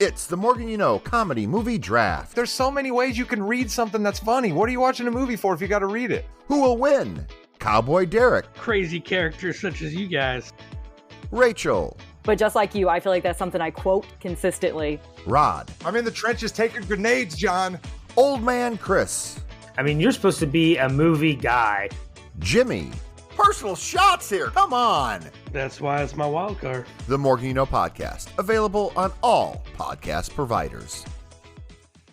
It's the Morgan You Know Comedy Movie Draft. There's so many ways you can read something that's funny. What are you watching a movie for if you got to read it? Who will win? Cowboy Derek. Crazy characters such as you guys. Rachel. But just like you, I feel like that's something I quote consistently. Rod. I'm in the trenches taking grenades, John. Old Man Chris. I mean, you're supposed to be a movie guy. Jimmy. Personal shots here. Come on. That's why it's my wild card. The Morgan You Know Podcast. Available on all podcast providers.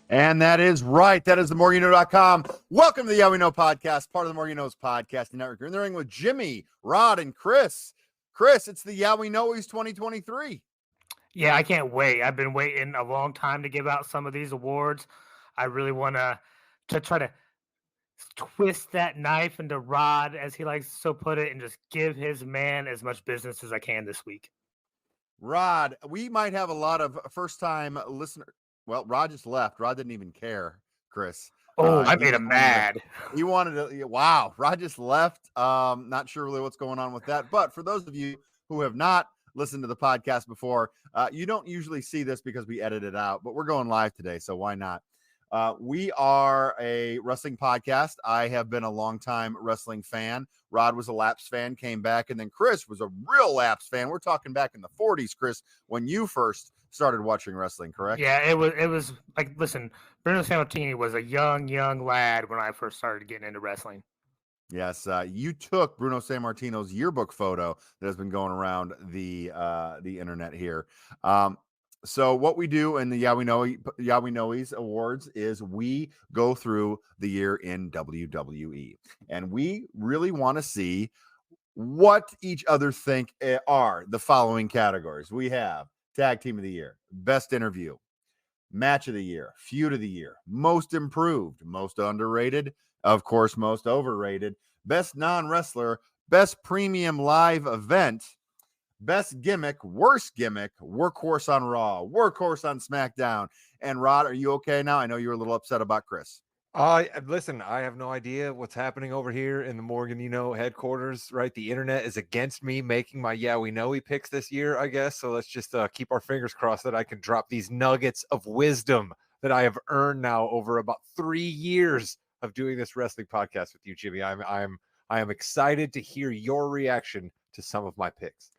And that is right. That is the MorganYouKnow.com. Welcome to the Yeah We Know Podcast, part of the Morgan You Know's podcasting network. You're in the ring with Jimmy, Rod, and Chris. Chris, it's the Yeah We Knowys 2023. Yeah, I can't wait. I've been waiting a long time to give out some of these awards. I really want to try to twist that knife into Rod, as he likes to so put it, and just give his man as much business as I can this week. Rod, we might have a lot of first-time listeners. Well, Rod just left. Rod didn't even care, Chris. Oh, I made him mad. He wanted to. Wow, Rod just left. Not sure really what's going on with that. But for those of you who have not listened to the podcast before, you don't usually see this because we edit it out. But we're going live today, so why not? We are a wrestling podcast. I have been a longtime wrestling fan. Rod was a Laps fan, came back, and then Chris was a real Laps fan. We're talking back in the 40s, Chris, when you first started watching wrestling, correct? Yeah, it was like, listen, Bruno Sammartini was a young lad when I first started getting into wrestling. Yes, you took Bruno Sammartino's yearbook photo that has been going around the internet here. So what we do in the Yeah We Knowys Awards is we go through the year in WWE, and we really want to see what each other think are the following categories. We have Tag Team of the Year, Best Interview, Match of the Year, Feud of the Year, Most Improved, Most Underrated, of course, Most Overrated, Best Non-Wrestler, Best Premium Live Event, Best Gimmick, Worst Gimmick, Workhorse on Raw, Workhorse on Smackdown. And Rod, are you okay now? I know you were a little upset about Chris. Listen, I have no idea what's happening over here in the Morgan You Know headquarters, right? The internet is against me making my Yeah We Know picks this year, I guess. So let's just keep our fingers crossed that I can drop these nuggets of wisdom that I have earned now over about 3 years of doing this wrestling podcast with you, Jimmy. I am excited to hear your reaction to some of my picks.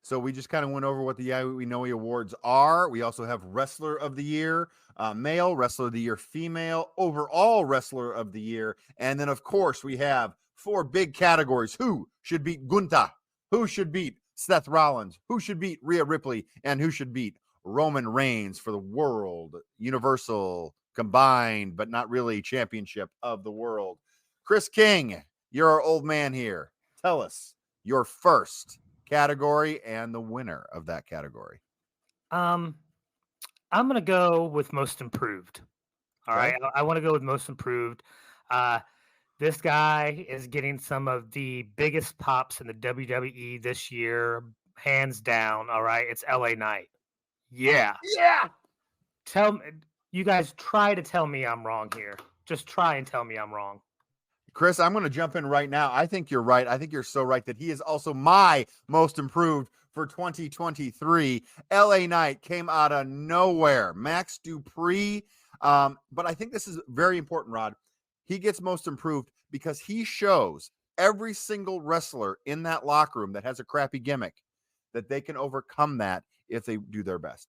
So we just kind of went over what the Yeah We Know awards are. We also have Wrestler of the Year, male, Wrestler of the Year, female, overall Wrestler of the Year. And then, of course, we have 4 big categories. Who should beat GUNTHER? Who should beat Seth Rollins? Who should beat Rhea Ripley? And who should beat Roman Reigns for the World Universal Combined, but not really Championship of the World? Chris King, you're our old man here. Tell us your first category and the winner of that category. I'm gonna go with Most Improved. All right, I want to go with Most Improved. This guy is getting some of the biggest pops in the WWE this year, hands down. All right, it's LA Knight. Yeah. Tell me, you guys, try to tell me I'm wrong here. Just try and tell me I'm wrong. Chris, I'm going to jump in right now. I think you're right. I think you're so right that he is also my Most Improved for 2023. LA Knight came out of nowhere. Max Dupree. But I think this is very important, Rod. He gets Most Improved because he shows every single wrestler in that locker room that has a crappy gimmick that they can overcome that if they do their best.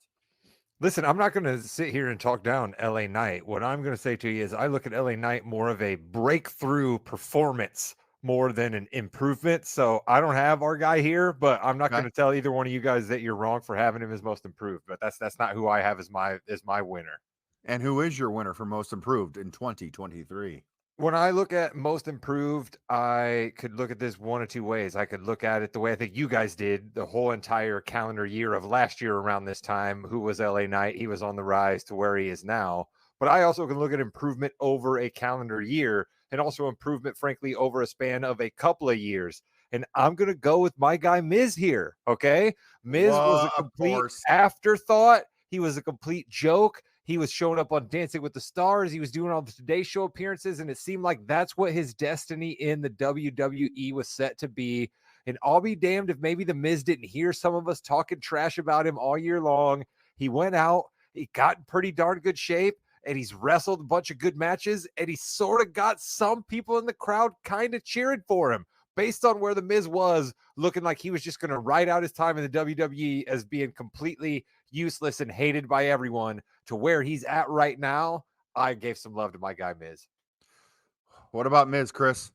Listen, I'm not going to sit here and talk down LA Knight. What I'm going to say to you is I look at LA Knight more of a breakthrough performance more than an improvement. So I don't have our guy here, but I'm not going to tell either one of you guys that you're wrong for having him as Most Improved. But that's not who I have as my winner. And who is your winner for Most Improved in 2023? When I look at Most Improved, I could look at this one of two ways. I could look at it the way I think you guys did the whole entire calendar year of last year around this time. Who was LA Knight? He was on the rise to where he is now. But I also can look at improvement over a calendar year and also improvement, frankly, over a span of a couple of years. And I'm going to go with my guy Miz here, okay? Miz was a complete afterthought. He was a complete joke. He was showing up on Dancing with the Stars. He was doing all the Today Show appearances, and it seemed like that's what his destiny in the WWE was set to be. And I'll be damned if maybe the Miz didn't hear some of us talking trash about him all year long. He went out he got in pretty darn good shape, and he's wrestled a bunch of good matches, and he sort of got some people in the crowd kind of cheering for him based on where the Miz was, looking like he was just going to ride out his time in the WWE as being completely useless and hated by everyone, to where he's at right now. I gave some love to my guy Miz. What about Miz, Chris?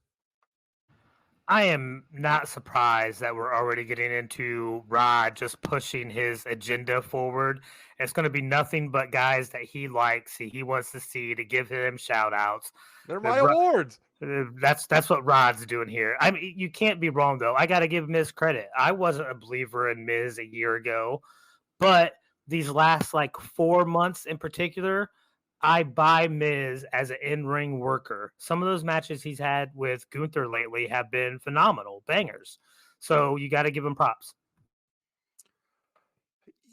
I am not surprised that we're already getting into Rod just pushing his agenda forward. It's going to be nothing but guys that he likes, he wants to see, to give him shout outs. They're my awards. That's what Rod's doing here. I mean, you can't be wrong, though. I got to give Miz credit. I wasn't a believer in Miz a year ago, but these last like 4 months in particular, I buy Miz as an in-ring worker. Some of those matches he's had with Gunther lately have been phenomenal, bangers. So you got to give him props.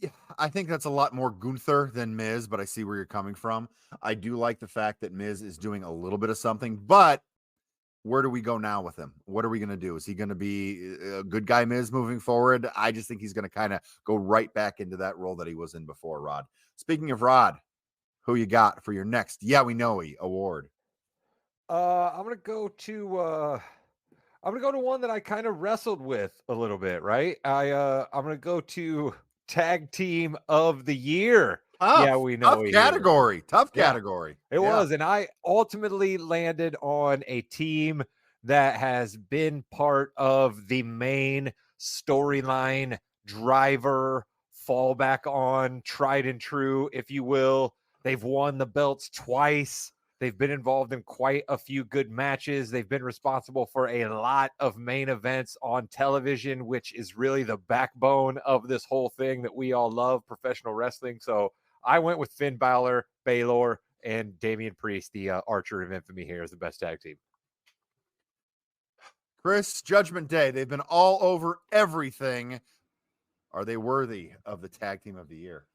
Yeah, I think that's a lot more Gunther than Miz, but I see where you're coming from. I do like the fact that Miz is doing a little bit of something, but where do we go now with him? What are we going to do? Is he going to be a good guy Miz moving forward? I just think he's going to kind of go right back into that role that he was in before, Rod. Speaking of Rod, who you got for your next Yeah We Knowys award? I'm gonna go to one that I kind of wrestled with a little bit, right? I'm gonna go to Tag Team of the Year. Yeah, we know tough category. Tough Yeah. category. It was, and I ultimately landed on a team that has been part of the main storyline driver, fallback on, tried and true, if you will. They've won the belts twice. They've been involved in quite a few good matches. They've been responsible for a lot of main events on television, which is really the backbone of this whole thing that we all love, professional wrestling. So I went with Finn Balor, Baylor, and Damian Priest, the Archer of Infamy here, as the best tag team. Chris, Judgment Day. They've been all over everything. Are they worthy of the Tag Team of the Year?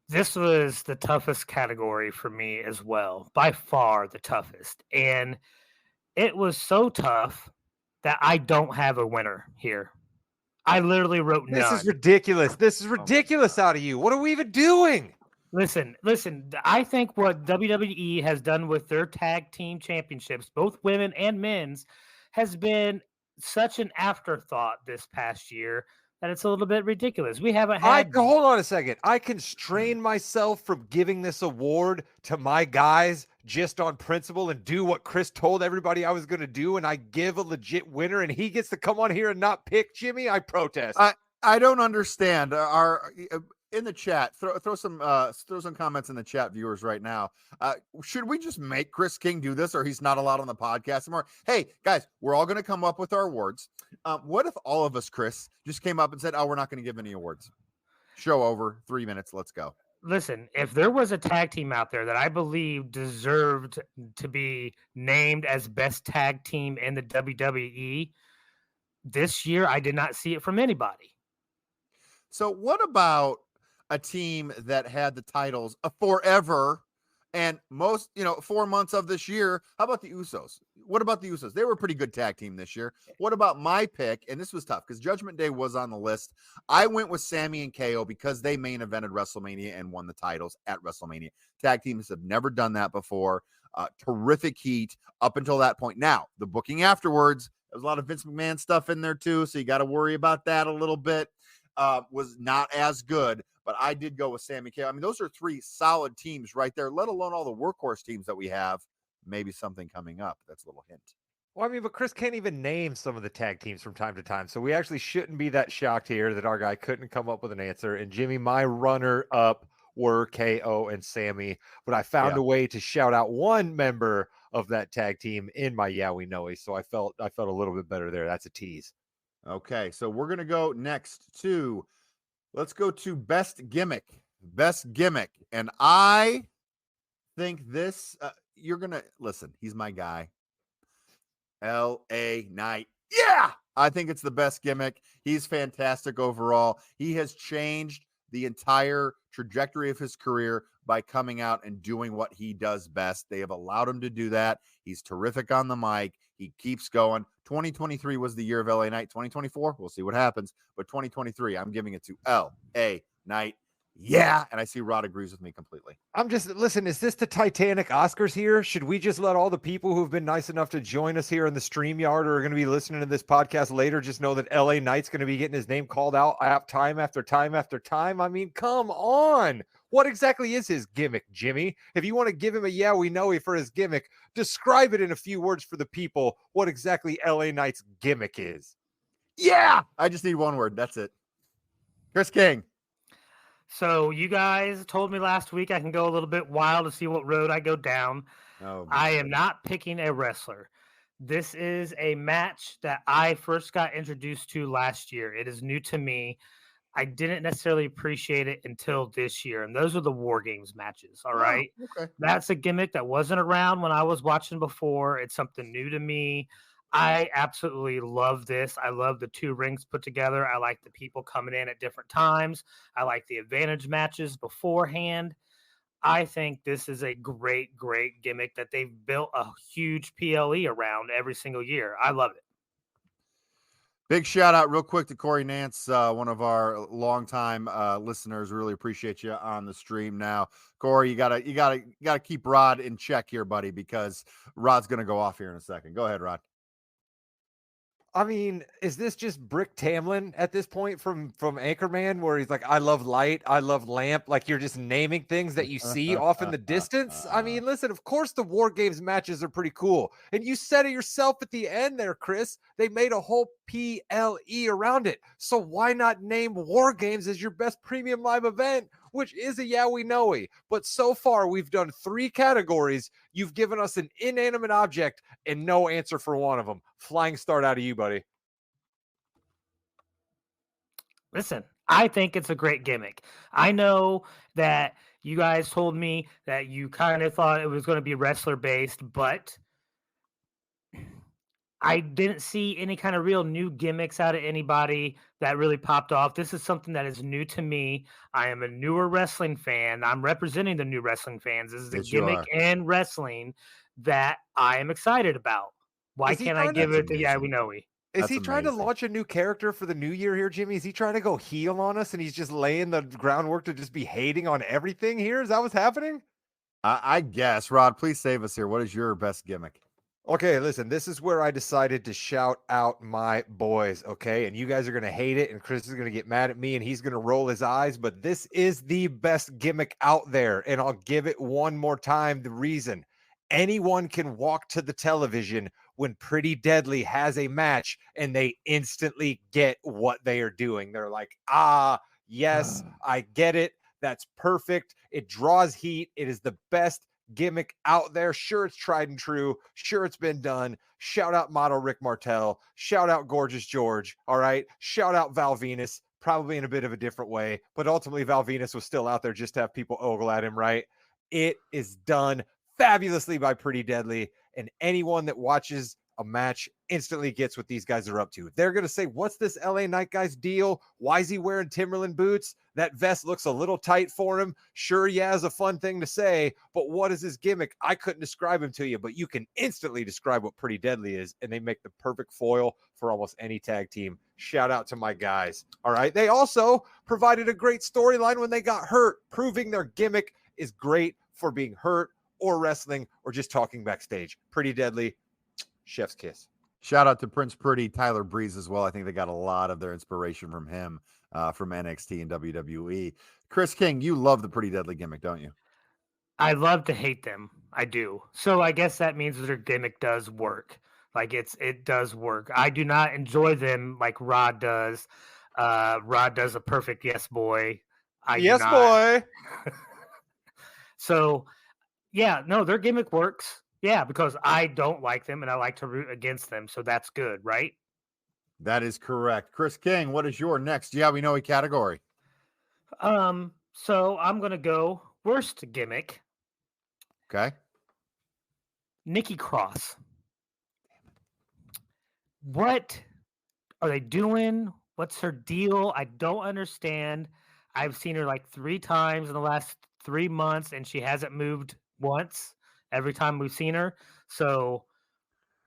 This was the toughest category for me as well, by far the toughest. And it was so tough that I don't have a winner here. I literally wrote none. This is ridiculous. This is ridiculous out of you. What are we even doing? Listen. I think what WWE has done with their tag team championships, both women and men's, has been such an afterthought this past year that it's a little bit ridiculous. We haven't had. Hold on a second. I constrain myself from giving this award to my guys just on principle and do what Chris told everybody I was going to do, and I give a legit winner, and he gets to come on here and not pick Jimmy. I protest. I don't understand. In the chat, throw some comments in the chat, viewers, right now. Should we just make Chris King do this, or he's not allowed on the podcast anymore? Hey, guys, we're all going to come up with our awards. What if all of us, Chris, just came up and said, "Oh, we're not going to give any awards. Show over, 3 minutes. Let's go." Listen, if there was a tag team out there that I believe deserved to be named as best tag team in the WWE this year, I did not see it from anybody. So what about a team that had the titles forever and most, 4 months of this year? How about the Usos? What about the Usos? They were a pretty good tag team this year. What about my pick? And this was tough because Judgment Day was on the list. I went with Sammy and KO because they main evented WrestleMania and won the titles at WrestleMania. Tag teams have never done that before. Terrific heat up until that point. Now, the booking afterwards, there's a lot of Vince McMahon stuff in there too, so you got to worry about that a little bit. Was not as good, but I did go with Sammy KO. I mean, those are three solid teams right there, let alone all the workhorse teams that we have. Maybe something coming up. That's a little hint. Well, I mean, but Chris can't even name some of the tag teams from time to time, so we actually shouldn't be that shocked here that our guy couldn't come up with an answer. And Jimmy, my runner-up were KO and Sammy, but I found a way to shout out one member of that tag team in my Yeah We Knowys, so I felt a little bit better there. That's a tease. Okay, so we're going to go next to, let's go to best gimmick. And I think this, you're going to, listen, he's my guy. LA Knight. Yeah! I think it's the best gimmick. He's fantastic overall. He has changed the entire trajectory of his career by coming out and doing what he does best. They have allowed him to do that. He's terrific on the mic. He keeps going. 2023 was the year of LA Knight. 2024, we'll see what happens. But 2023, I'm giving it to LA Knight. Yeah. And I see Rod agrees with me completely. I'm just listen. Is this the Titanic Oscars here? Should we just let all the people who've been nice enough to join us here in the StreamYard or are going to be listening to this podcast later just know that LA Knight's going to be getting his name called out time after time after time? I mean, come on. What exactly is his gimmick, Jimmy? If you want to give him a yeah, we know for his gimmick, describe it in a few words for the people what exactly LA Knight's gimmick is. Yeah. I just need one word. That's it. Chris King. So you guys told me last week I can go a little bit wild to see what road I go down. Oh, I am not picking a wrestler. This is a match that I first got introduced to last year. It is new to me. I didn't necessarily appreciate it until this year, and those are the War Games matches. All right. Okay. That's a gimmick that wasn't around when I was watching before. It's something new to me. I absolutely love this. I love the two rings put together. I like the people coming in at different times. I like the advantage matches beforehand. I think this is a great, great gimmick that they've built a huge PLE around every single year. I love it. Big shout out real quick to Corey Nance, one of our longtime listeners. Really appreciate you on the stream now. Corey, you gotta keep Rod in check here, buddy, because Rod's gonna go off here in a second. Go ahead, Rod. I mean, is this just Brick Tamlin at this point from Anchorman, where he's like, I love light, I love lamp, like you're just naming things that you see off in the distance? I mean, listen, of course the War Games matches are pretty cool. And you said it yourself at the end there, Chris. They made a whole PLE around it. So why not name War Games as your best premium live event, which is a Yeah We Knowys? But so far, we've done 3 categories. You've given us an inanimate object and no answer for one of them. Flying start out of you, buddy. Listen, I think it's a great gimmick. I know that you guys told me that you kind of thought it was going to be wrestler based, but I didn't see any kind of real new gimmicks out of anybody that really popped off. This is something that is new to me. I am a newer wrestling fan. I'm representing the new wrestling fans. This is a Yes, you gimmick are. in wrestling that I am excited about. Why Is he can't I trying to- give That's it the Yeah amazing. We Knowys? Is That's he trying to amazing. launch a new character for the new year here, Jimmy? Is he trying to go heel on us and he's just laying the groundwork to just be hating on everything here? Is that what's happening? I guess, Rod, please save us here. What is your best gimmick? Okay, listen, this is where I decided to shout out my boys, okay? And you guys are going to hate it, and Chris is going to get mad at me, and he's going to roll his eyes, but this is the best gimmick out there, and I'll give it one more time. The reason anyone can walk to the television when Pretty Deadly has a match, and they instantly get what they are doing. They're like, yes, I get it. That's perfect. It draws heat. It is the best gimmick out there. Sure, it's tried and true. Sure, it's been done. Shout out model Rick Martel. Shout out Gorgeous George. All right. Shout out Val Venus, probably in a bit of a different way, but ultimately Val Venus was still out there just to have people ogle at him, right? It is done fabulously by Pretty Deadly, and anyone that watches a match instantly gets what these guys are up to. They're going to say, what's this LA Knight guy's deal? Why is he wearing Timberland boots? That vest looks a little tight for him. Sure, yeah, is a fun thing to say, but what is his gimmick? I couldn't describe him to you, but you can instantly describe what Pretty Deadly is, and they make the perfect foil for almost any tag team. Shout out to my guys. All right. They also provided a great storyline when they got hurt, proving their gimmick is great for being hurt or wrestling or just talking backstage. Pretty Deadly. Chef's kiss. Shout out to Prince Pretty, Tyler Breeze as well. I think they got a lot of their inspiration from him, from NXT and WWE. Chris King, you love the Pretty Deadly gimmick, don't you? I love to hate them. I do. So I guess that means their gimmick does work. Like it does work. I do not enjoy them like Rod does. Rod does a perfect yes boy. I do Yes, not. boy. So yeah, no, their gimmick works. Yeah, because I don't like them and I like to root against them. So that's good, right? That is correct. Chris King, what is your next Yeah We Know category? So I'm gonna go worst gimmick. Okay. Nikki Cross. What are they doing? What's her deal? I don't understand. I've seen her like 3 times in the last 3 months, and she hasn't moved once every time we've seen her. So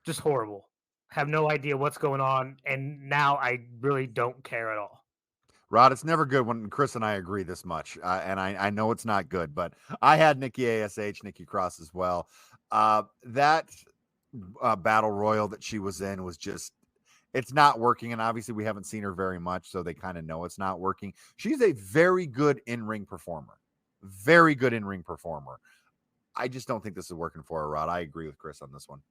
just horrible. Have no idea what's going on, and now I really don't care at all. Rod, it's never good when Chris and I agree this much, and I know it's not good, but I had Nikki ASH, Nikki Cross as well. That battle royal that she was in was just, it's not working, and obviously we haven't seen her very much, so they kind of know it's not working. She's a very good in-ring performer. Very good in-ring performer. I just don't think this is working for her, Rod. I agree with Chris on this one.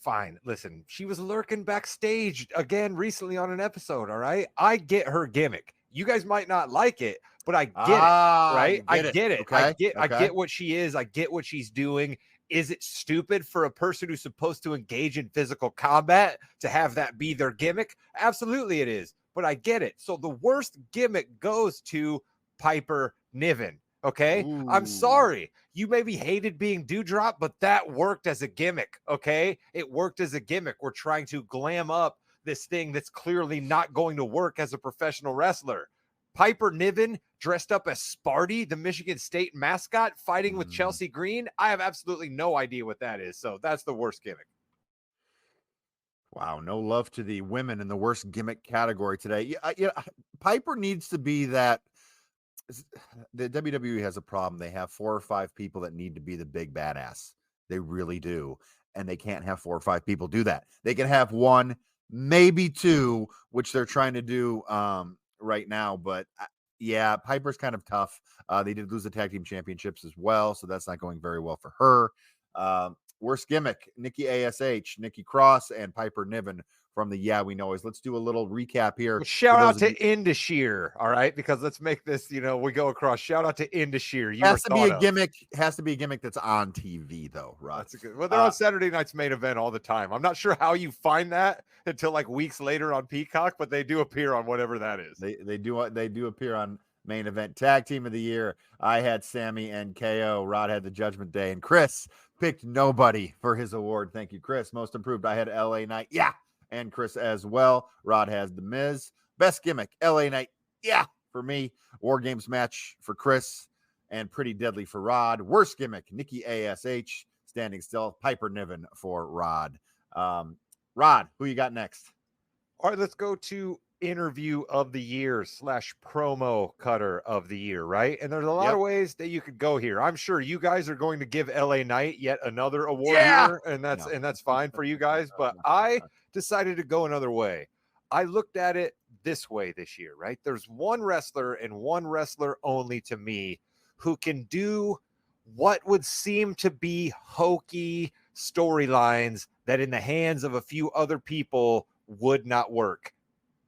Fine. Listen, she was lurking backstage again recently on an episode. All right. I get her gimmick. You guys might not like it, but I get it. Right. I get it. Okay. I get what she is. I get what she's doing. Is it stupid for a person who's supposed to engage in physical combat to have that be their gimmick? Absolutely it is. But I get it. So the worst gimmick goes to Piper Niven. Okay. Ooh. I'm sorry. You maybe hated being Dewdrop, but that worked as a gimmick. Okay. It worked as a gimmick. We're trying to glam up this thing that's clearly not going to work as a professional wrestler. Piper Niven dressed up as Sparty, the Michigan State mascot, fighting with Chelsea Green. I have absolutely no idea what that is. So that's the worst gimmick. Wow, no love to the women in the worst gimmick category today. Yeah, Piper needs to be that. The WWE has a problem. They have 4 or 5 people that need to be the big badass. They really do. And they can't have 4 or 5 people do that. They can have 1, maybe 2, which they're trying to do right now. But yeah, Piper's kind of tough. They did lose the tag team championships as well, so that's not going very well for her. Worst gimmick, Nikki ASH, Nikki Cross, and Piper Niven from the Yeah We Knowys. Let's do a little recap here. Well, shout out to Indashir, all right? Because let's make this, we go across. Shout out to Indashir. Has to be a gimmick. Has to be a gimmick that's on TV, though, right? That's a good. Well, they're on Saturday night's main event all the time. I'm not sure how you find that until like weeks later on Peacock, but they do appear on whatever that is. They do appear on main event. Tag team of the year. I had Sammy and KO. Rod had the Judgment Day, and Chris picked nobody for his award. Thank you, Chris. Most improved. I had LA Knight. Yeah. And Chris as well. Rod has The Miz. Best gimmick, LA Knight. Yeah, for me. War Games match for Chris. And Pretty Deadly for Rod. Worst gimmick, Nikki ASH. Standing Still. Piper Niven for Rod. Rod, who you got next? All right, let's go to interview of the year / promo cutter of the year, right? And there's a lot of ways that you could go here. I'm sure you guys are going to give LA Knight yet another award here, and that's fine for you guys, but I decided to go another way. I looked at it this way this year, right? There's one wrestler and one wrestler only to me who can do what would seem to be hokey storylines that in the hands of a few other people would not work.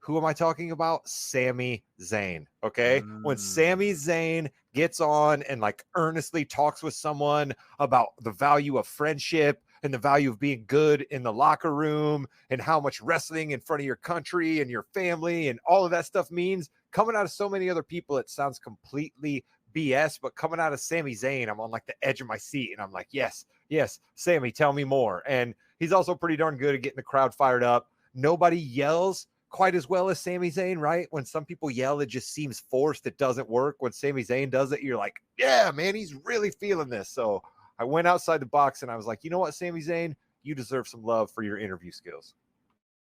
Who am I talking about? Sami Zayn. Okay. When Sami Zayn gets on and like earnestly talks with someone about the value of friendship and the value of being good in the locker room and how much wrestling in front of your country and your family and all of that stuff means, coming out of so many other people, it sounds completely BS, but coming out of Sami Zayn, I'm on like the edge of my seat and I'm like, yes, Sami, tell me more. And he's also pretty darn good at getting the crowd fired up. Nobody yells quite as well as Sami Zayn, right? When some people yell, it just seems forced. It doesn't work. When Sami Zayn does it, you're like, yeah, man, he's really feeling this. So I went outside the box and I was like, you know what, Sami Zayn, you deserve some love for your interview skills.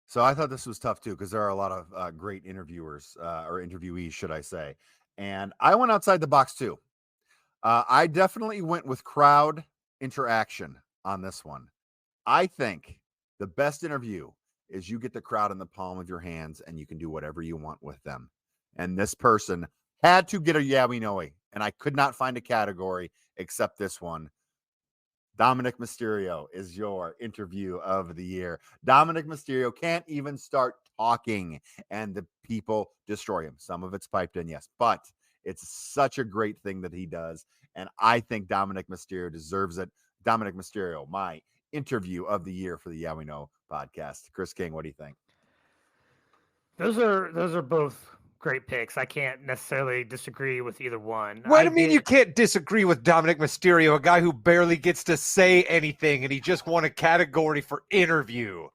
So I thought this was tough too, because there are a lot of great interviewers or interviewees, should I say. And I went outside the box too. I definitely went with crowd interaction on this one. I think the best interview is you get the crowd in the palm of your hands and you can do whatever you want with them. And this person had to get a Yeah We Know, and I could not find a category except this one. Dominic Mysterio is your interview of the year. Dominic Mysterio can't even start talking and the people destroy him. Some of it's piped in, yes, but it's such a great thing that he does. And I think Dominic Mysterio deserves it. Dominic Mysterio, my interview of the year for the Yeah We Know podcast. Chris King, what do you think? Those are both great picks. I can't necessarily disagree with either one. What do you mean you can't disagree with Dominic Mysterio, a guy who barely gets to say anything and he just won a category for interview?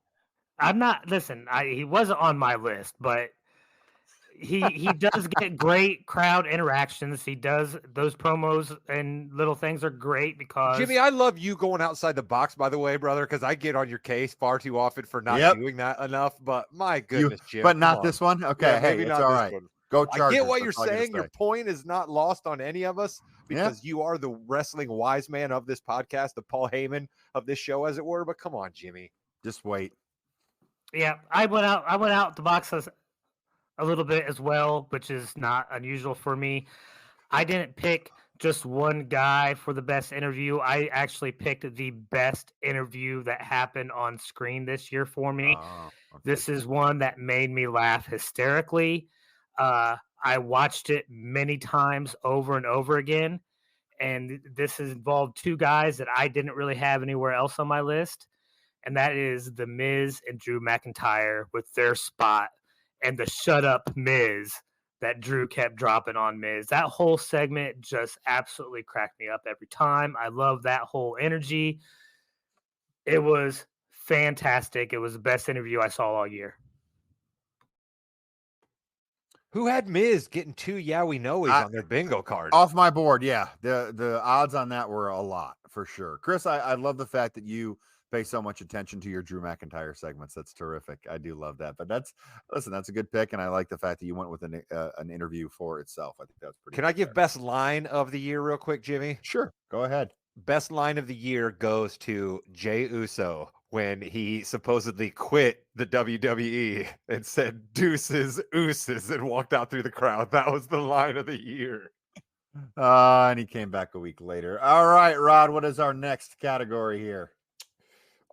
I'm not, listen, he wasn't on my list, but he does get great crowd interactions. He does those promos and little things are great because Jimmy, I love you going outside the box, by the way, brother, because I get on your case far too often for not Yep. doing that enough. But my You, goodness, Jim. but come not on. this one. Okay, Yeah, hey, maybe it's not all this right. one. Go I Chargers. get what you're that's all I gotta saying. Your say. point is not lost on any of us because you are the wrestling wise man of this podcast, the Paul Heyman of this show, as it were. But come on, Jimmy. Just wait. yeah, I went out the box a little bit as well, which is not unusual for me. I didn't pick just one guy for the best interview. I actually picked the best interview that happened on screen this year for me. Oh, okay. This is one that made me laugh hysterically. I watched it many times over and over again. And this has involved two guys that I didn't really have anywhere else on my list. And that is The Miz and Drew McIntyre with their spot and the shut up Miz that Drew kept dropping on Miz. That whole segment just absolutely cracked me up every time. I love that whole energy. It was fantastic. It was the best interview I saw all year. Who had Miz getting 2 Yeah We Knowys on their bingo card? Off my board, yeah. The odds on that were a lot for sure. Chris, I love the fact that you pay so much attention to your Drew McIntyre segments. That's terrific. I do love that. But that's a good pick, and I like the fact that you went with an interview for itself. I think that's pretty. Can I give best line of the year real quick, Jimmy? Sure, go ahead. Best line of the year goes to Jey Uso when he supposedly quit the WWE and said deuces, ooses, and walked out through the crowd. That was the line of the year. And he came back a week later. All right, Rod, what is our next category here?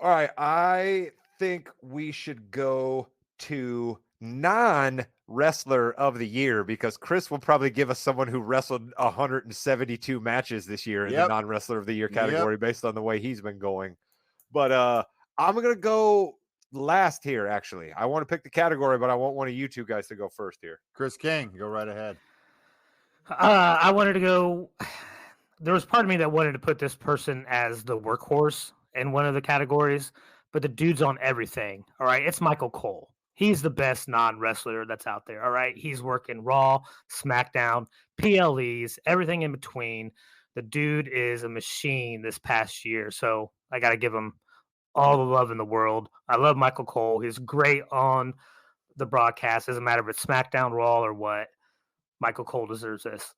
All right, I think we should go to non-wrestler of the year because Chris will probably give us someone who wrestled 172 matches this year in the non-wrestler of the year category based on the way he's been going. But I'm going to go last here, actually. I want to pick the category, but I want one of you two guys to go first here. Chris King, go right ahead. I wanted to go. There was part of me that wanted to put this person as the workhorse in one of the categories, but the dude's on everything. All right. It's Michael Cole. He's the best non-wrestler that's out there. All right. He's working Raw, SmackDown, PLEs, everything in between. The dude is a machine this past year. So I got to give him all the love in the world. I love Michael Cole. He's great on the broadcast. Doesn't matter if it's SmackDown, Raw, or what. Michael Cole deserves this.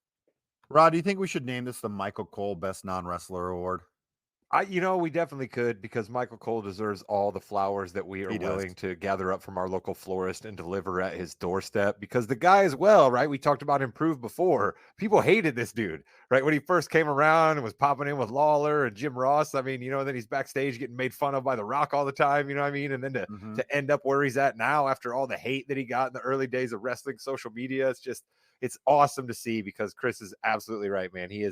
Rod, do you think we should name this the Michael Cole Best Non-Wrestler Award? We definitely could because Michael Cole deserves all the flowers that we are willing to gather up from our local florist and deliver at his doorstep because the guy as well, right? We talked about Improved before. People hated this dude, right? When he first came around and was popping in with Lawler and Jim Ross. I mean, then he's backstage getting made fun of by The Rock all the time, you know what I mean? And then to end up where he's at now after all the hate that he got in the early days of wrestling social media, it's awesome to see because Chris is absolutely right, man. He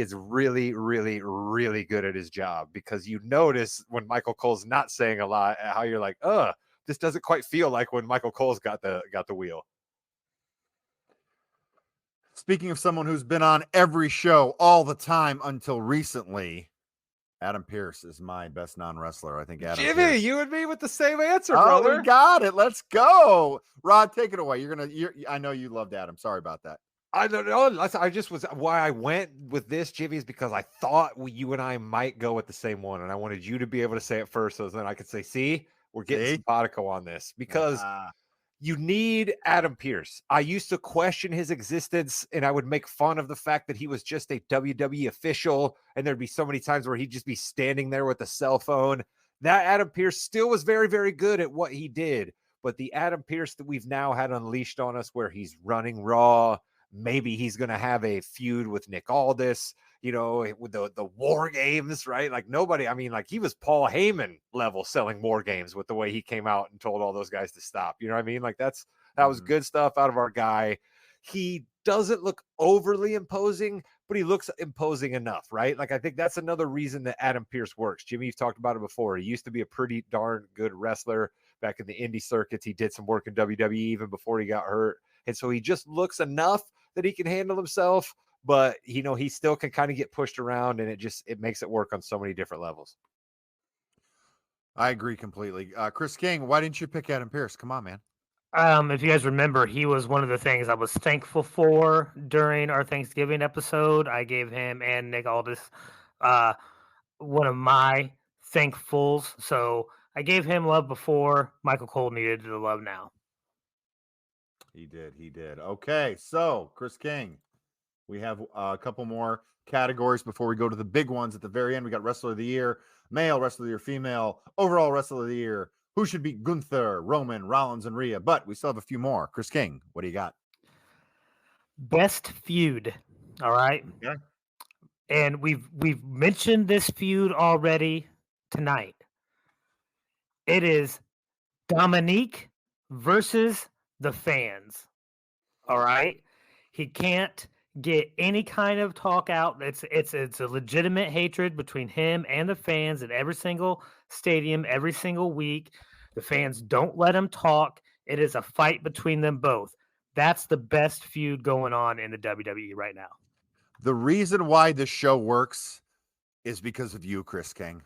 is really, really, really good at his job because you notice when Michael Cole's not saying a lot, how you're like, this doesn't quite feel like when Michael Cole's got the wheel. Speaking of someone who's been on every show all the time until recently, Adam Pearce is my best non-wrestler. I think Adam Jimmy, Pearce. you and me with the same answer, brother. We got it. Let's go. Rod, take it away. I know you loved Adam. Sorry about that. I don't know. Why I went with this, Jimmy, is because I thought you and I might go with the same one, and I wanted you to be able to say it first, so then I could say, "See, we're getting simpatico on this," because you need Adam Pearce. I used to question his existence, and I would make fun of the fact that he was just a WWE official, and there'd be so many times where he'd just be standing there with a cell phone. That Adam Pearce still was very, very good at what he did, but the Adam Pearce that we've now had unleashed on us, where he's running Raw. Maybe he's going to have a feud with Nick Aldis, with the war games, right? Like he was Paul Heyman level selling war games with the way he came out and told all those guys to stop. You know what I mean? Like that was good stuff out of our guy. He doesn't look overly imposing, but he looks imposing enough, right? Like I think that's another reason that Adam Pearce works. Jimmy, you've talked about it before. He used to be a pretty darn good wrestler back in the indie circuits. He did some work in WWE even before he got hurt. And so he just looks enough that he can handle himself, but he still can kind of get pushed around, and it makes it work on so many different levels. I agree completely. Chris King, why didn't you pick Adam Pearce? Come on, man. If you guys remember, he was one of the things I was thankful for during our Thanksgiving episode. I gave him and Nick Aldis uh, one of my thankfuls. So I gave him love before. Michael Cole needed the love now. He did. He did. Okay. So, Chris King, we have a couple more categories before we go to the big ones at the very end. We got Wrestler of the Year, Male Wrestler of the Year, Female, Overall Wrestler of the Year. Who should beat Gunther, Roman, Rollins, and Rhea? But we still have a few more. Chris King, what do you got? Best feud. All right. Okay. And we've mentioned this feud already tonight. It is Dominique versus the fans. All right. He can't get any kind of talk out. It's a legitimate hatred between him and the fans at every single stadium, every single week. The fans don't let him talk. It is a fight between them both. That's the best feud going on in the WWE right now. The reason why this show works is because of you, Chris King.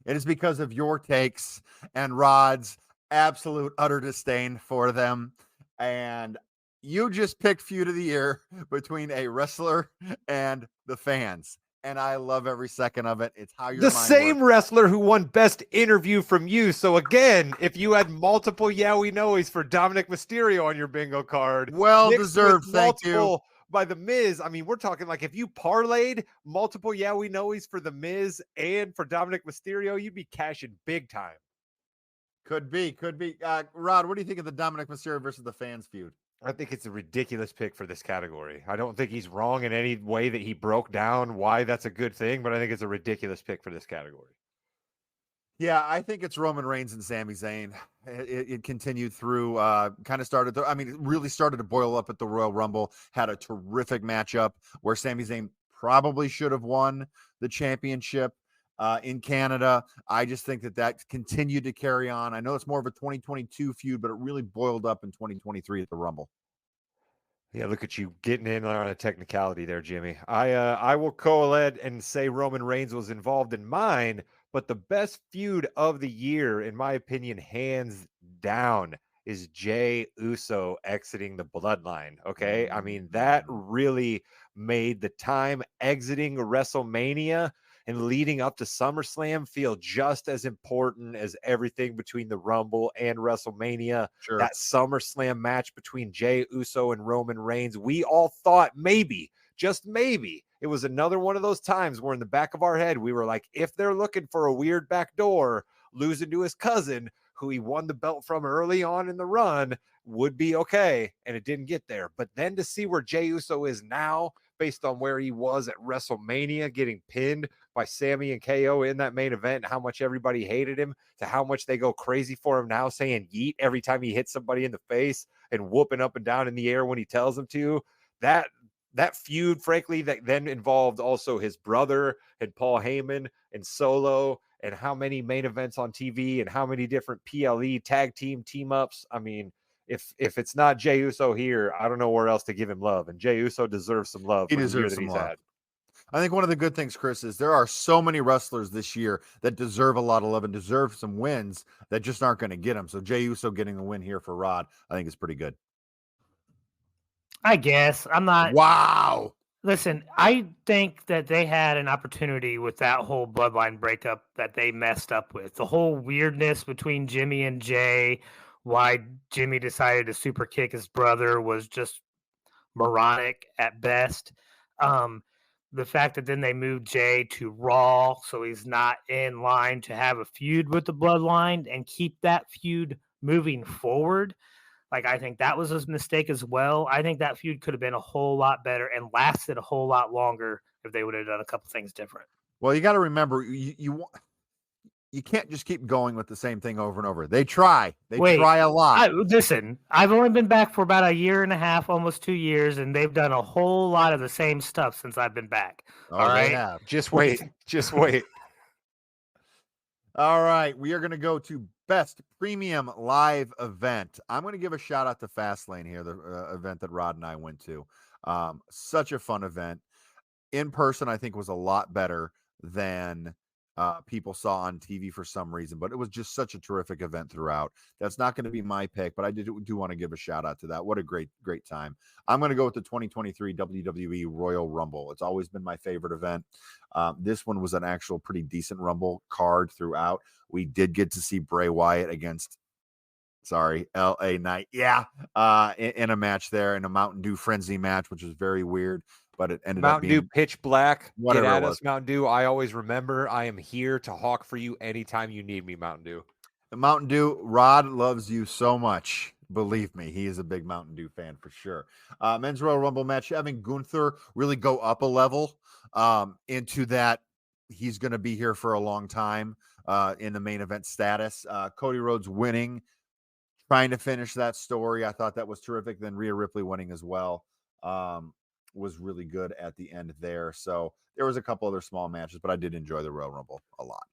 It is because of your takes and Rod's absolute utter disdain for them. And you just picked Feud of the Year between a wrestler and the fans. And I love every second of it. It's how your The mind same works. wrestler who won Best Interview from you. So again, if you had multiple Yeah We Knowys for Dominic Mysterio on your bingo card, Well mixed deserved, with thank you. multiple by The Miz, I mean, we're talking like if you parlayed multiple Yeah We Knowys for The Miz and for Dominic Mysterio, you'd be cashing big time. Could be. Rod, what do you think of the Dominic Mysterio versus the fans feud? I think it's a ridiculous pick for this category. I don't think he's wrong in any way that he broke down why that's a good thing, but I think it's a ridiculous pick for this category. Yeah, I think it's Roman Reigns and Sami Zayn. It continued through, kind of started, it really started to boil up at the Royal Rumble, had a terrific matchup where Sami Zayn probably should have won the championship in Canada. I just think that continued to carry on. I know it's more of a 2022 feud, but it really boiled up in 2023 at the Rumble. Yeah, look at you getting in on a technicality there, Jimmy. I will co-ed and say Roman Reigns was involved in mine, but the best feud of the year, in my opinion, hands down, is Jey Uso exiting the bloodline. Okay. I mean, that really made the time exiting WrestleMania and leading up to SummerSlam feel just as important as everything between the Rumble and WrestleMania. Sure. That SummerSlam match between Jey Uso and Roman Reigns, we all thought maybe, just maybe, it was another one of those times where in the back of our head, we were like, if they're looking for a weird back door, losing to his cousin, who he won the belt from early on in the run, would be okay. And it didn't get there. But then to see where Jey Uso is now, based on where he was at WrestleMania, getting pinned by Sammy and KO in that main event, how much everybody hated him, to how much they go crazy for him now, saying yeet every time he hits somebody in the face and whooping up and down in the air when he tells them to. That feud, frankly, that then involved also his brother and Paul Heyman and Solo, and how many main events on TV and how many different PLE tag team ups. I mean, if it's not Jey Uso here, I don't know where else to give him love. And Jey Uso deserves some love. He for the year deserves that some he's love. had. I think one of the good things, Chris, is there are so many wrestlers this year that deserve a lot of love and deserve some wins that just aren't going to get them. So Jey Uso getting a win here for Rod, I think is pretty good. I guess. I'm not. Wow. Listen, I think that they had an opportunity with that whole bloodline breakup that they messed up with. The whole weirdness between Jimmy and Jay, why Jimmy decided to super kick his brother was just moronic at best. The fact that then they moved Jay to Raw, so he's not in line to have a feud with the bloodline and keep that feud moving forward. Like, I think that was a mistake as well. I think that feud could have been a whole lot better and lasted a whole lot longer if they would have done a couple things different. Well, you got to remember, you can't just keep going with the same thing over and over. They try. They try a lot. Listen, I've only been back for about a year and a half, almost 2 years, and they've done a whole lot of the same stuff since I've been back. Oh, all they right? have. Just wait. Just wait. All right. We are going to go to Best Premium Live Event. I'm going to give a shout out to Fastlane here, the event that Rod and I went to. Such a fun event. In person, I think, was a lot better than people saw on TV for some reason, but it was just such a terrific event throughout. That's not going to be my pick, but I do want to give a shout out to that. What a great time. I'm going to go with the 2023 WWE Royal Rumble. It's always been my favorite event. This one was an actual pretty decent Rumble card throughout. We did get to see Bray Wyatt against LA Knight. Yeah. In a match there, in a Mountain Dew Frenzy match, which was very weird, but it ended up being Mountain Dew Pitch Black. whatever Get it at was. us, Mountain Dew. I always remember I am here to hawk for you anytime you need me, Mountain Dew. The Mountain Dew, Rod loves you so much. Believe me, he is a big Mountain Dew fan for sure. Men's Royal Rumble match, having Gunther really go up a level into that he's going to be here for a long time in the main event status. Cody Rhodes winning, trying to finish that story. I thought that was terrific. Then Rhea Ripley winning as well was really good at the end there. So there was a couple other small matches, but I did enjoy the Royal Rumble a lot.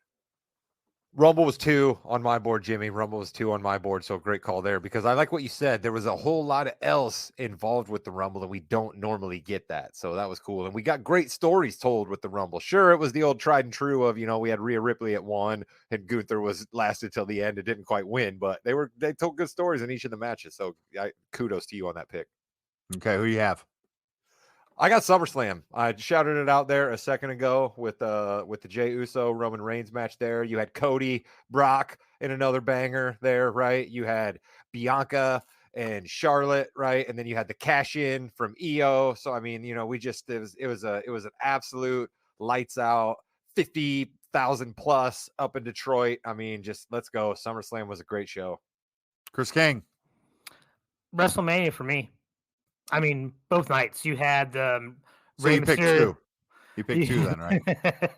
Rumble was 2 on my board, Jimmy. Rumble was 2 on my board, so great call there, because I like what you said. There was a whole lot of else involved with the Rumble, and we don't normally get that, so that was cool. And we got great stories told with the Rumble. Sure, it was the old tried and true of, we had Rhea Ripley at 1, and Gunther lasted till the end and didn't quite win, but they told good stories in each of the matches, so kudos to you on that pick. Okay, who you have? I got SummerSlam. I shouted it out there a second ago with the Jey Uso Roman Reigns match there. You had Cody, Brock in another banger there, right? You had Bianca and Charlotte, right? And then you had the cash in from EO. So I mean, it was an absolute lights out 50,000 plus up in Detroit. I mean, just let's go. SummerSlam was a great show. Chris King. WrestleMania for me. I mean, both nights you had So Rey you picked Mysterio. 2. You picked 2 then, right?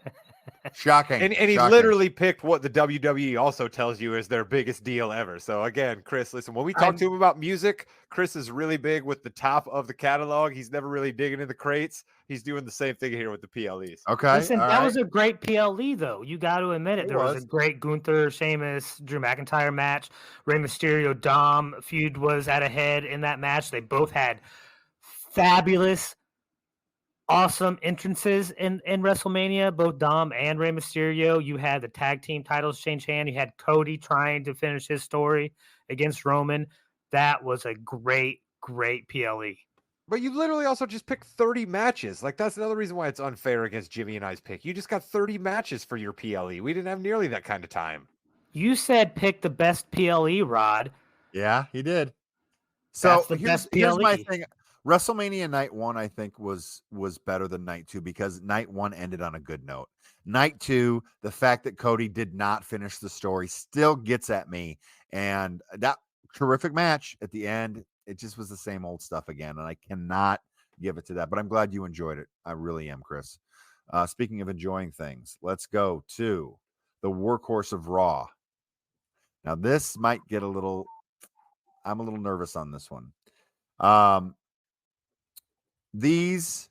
Shocking. And he Shocking. literally picked what the WWE also tells you is their biggest deal ever. So again, Chris, listen, when we talk to him about music, Chris is really big with the top of the catalog. He's never really digging in the crates. He's doing the same thing here with the PLEs. Okay. Listen, that was a great PLE though. You got to admit it. There was a great Gunther, Sheamus, Drew McIntyre match. Rey Mysterio, Dom feud was at a head in that match. They both had fabulous, awesome entrances in WrestleMania, both Dom and Rey Mysterio. You had the tag team titles change hand. You had Cody trying to finish his story against Roman. That was a great PLE. But you literally also just picked 30 matches. Like, that's another reason why it's unfair against Jimmy and I's pick. You just got 30 matches for your PLE. We didn't have nearly that kind of time. You said pick the best PLE, Rod. Yeah, he did. So here's PLE. my thing. WrestleMania Night 1, I think, was better than Night 2 because Night 1 ended on a good note. Night 2, the fact that Cody did not finish the story still gets at me. And that terrific match at the end, it just was the same old stuff again. And I cannot give it to that. But I'm glad you enjoyed it. I really am, Chris. Speaking of enjoying things, let's go to the Workhorse of Raw. Now, this might get I'm a little nervous on this one. This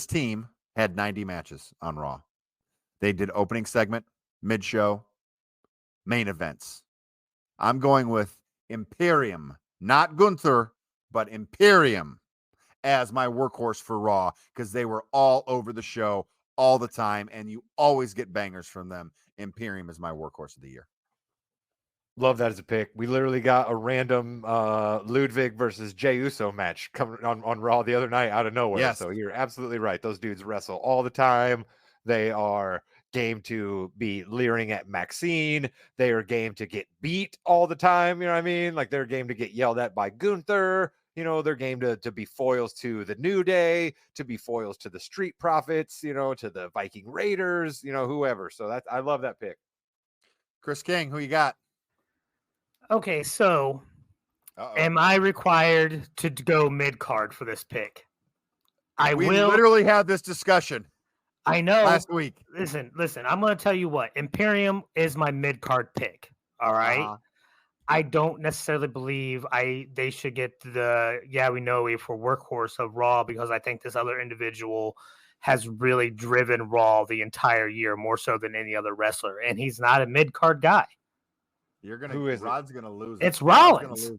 team had 90 matches on Raw. They did opening segment, mid-show, main events. I'm going with Imperium, not Gunther, but Imperium as my workhorse for Raw because they were all over the show all the time, and you always get bangers from them. Imperium is my workhorse of the year. Love that as a pick. We literally got a random Ludwig versus Jey Uso match coming on Raw the other night out of nowhere. Yes. So you're absolutely right. Those dudes wrestle all the time. They are game to be leering at Maxine. They are game to get beat all the time. You know what I mean? Like they're game to get yelled at by Gunther. They're game to be foils to the New Day, to be foils to the Street Profits, to the Viking Raiders, whoever. So I love that pick. Chris King, who you got? Okay, so am I required to go mid-card for this pick? We literally had this discussion. I know. Last week. Listen. I'm going to tell you what. Imperium is my mid-card pick. All right? I don't necessarily believe they should get the Yeah We Knowys for Workhorse of Raw because I think this other individual has really driven Raw the entire year more so than any other wrestler, and he's not a mid-card guy. Rod's gonna lose it. It's Rollins.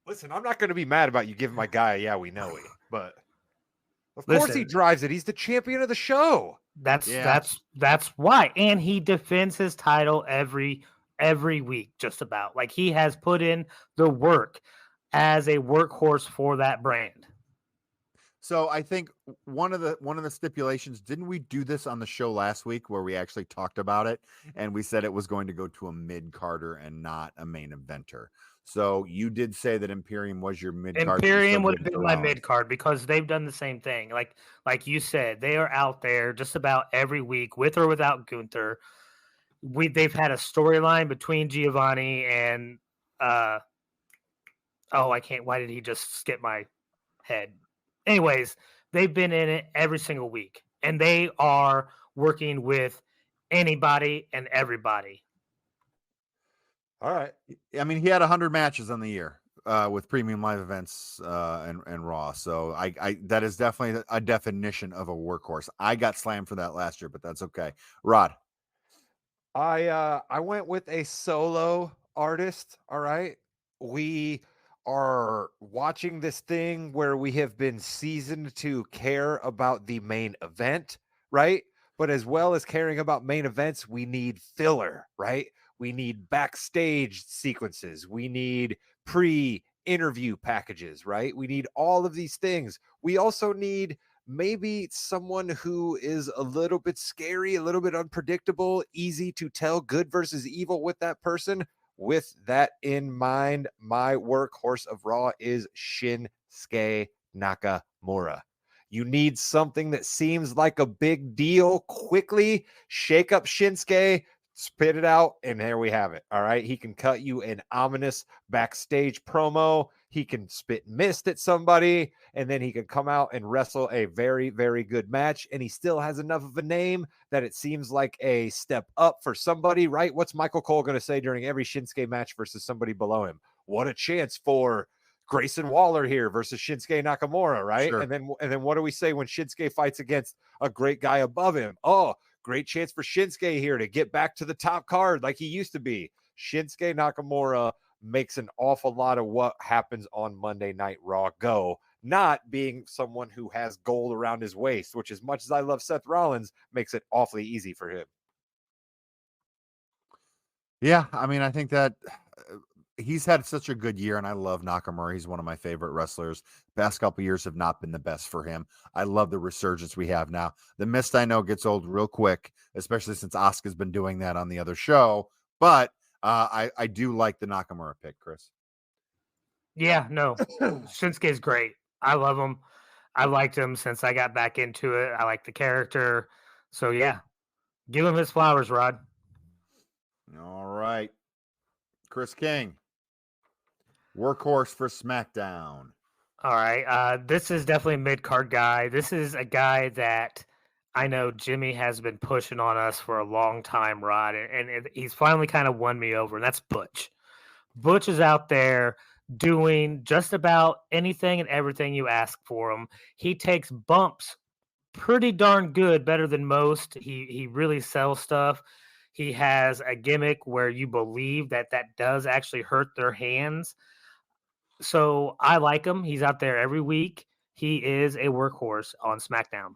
Listen, I'm not going to be mad about you giving my guy Yeah We Knowys, but Of course he Listen. drives it. He's the champion of the show. That's Yeah. that's why, and he defends his title every week, just about. Like, he has put in the work as a workhorse for that brand. So I think one of the stipulations, didn't we do this on the show last week where we actually talked about it and we said it was going to go to a mid-carder and not a main eventer. So you did say that Imperium was your mid-card. Imperium would have been my mid card because they've done the same thing. Like you said, they are out there just about every week with or without Gunther. They've had a storyline between Giovanni and I can't. Why did he just skip my head? Anyways, they've been in it every single week, and they are working with anybody and everybody. All right. I mean, he had 100 matches on the year with premium live events and Raw. So I that is definitely a definition of a workhorse. I got slammed for that last year, but that's okay. Rod. I went with a solo artist. All right. We are watching this thing where we have been seasoned to care about the main event, right? But as well as caring about main events, we need filler, right? We need backstage sequences. We need pre-interview packages, right? We need all of these things. We also need maybe someone who is a little bit scary, a little bit unpredictable, easy to tell good versus evil with that person. With that in mind, my workhorse of Raw is Shinsuke Nakamura. You need something that seems like a big deal quickly. Shake up Shinsuke, spit it out, and there we have it. All right. He can cut you an ominous backstage promo. He can spit mist at somebody, and then he can come out and wrestle a very, very good match. And he still has enough of a name that it seems like a step up for somebody, right? What's Michael Cole going to say during every Shinsuke match versus somebody below him? What a chance for Grayson Waller here versus Shinsuke Nakamura, right? Sure. And then what do we say when Shinsuke fights against a great guy above him? Oh, great chance for Shinsuke here to get back to the top card like he used to be. Shinsuke Nakamura makes an awful lot of what happens on Monday Night Raw go, not being someone who has gold around his waist, which, as much as I love Seth Rollins, makes it awfully easy for him. Yeah, I mean, I think that he's had such a good year, and I love Nakamura. He's one of my favorite wrestlers. Past couple years have not been the best for him. I love the resurgence we have now. The mist, I know, gets old real quick, especially since Asuka's been doing that on the other show. But I do like the Nakamura pick, Chris. Yeah, no, Shinsuke's great. I love him. I liked him since I got back into it. I like the character. So yeah, give him his flowers, Rod. All right. Chris King. Workhorse for SmackDown. All right. This is definitely a mid-card guy. This is a guy that I know Jimmy has been pushing on us for a long time, Rod, and he's finally kind of won me over, and that's Butch. Butch is out there doing just about anything and everything you ask for him. He takes bumps pretty darn good, better than most. He really sells stuff. He has a gimmick where you believe that does actually hurt their hands. So I like him. He's out there every week. He is a workhorse on SmackDown.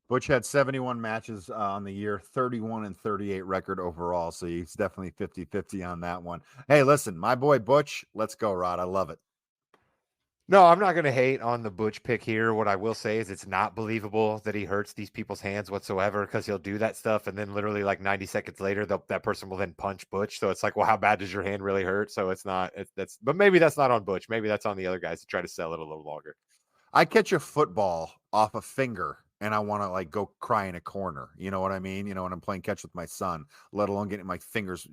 Butch had 71 matches on the year, 31 and 38 record overall. So he's definitely 50-50 on that one. Hey, listen, my boy Butch, let's go, Rod. I love it. No, I'm not going to hate on the Butch pick here. What I will say is it's not believable that he hurts these people's hands whatsoever, because he'll do that stuff, and then literally like 90 seconds later, that person will then punch Butch. So it's like, well, how bad does your hand really hurt? So it's not. But maybe that's not on Butch. Maybe that's on the other guys to try to sell it a little longer. I catch a football off a finger and I want to like go cry in a corner. You know what I mean? You know, when I'm playing catch with my son, let alone getting my fingers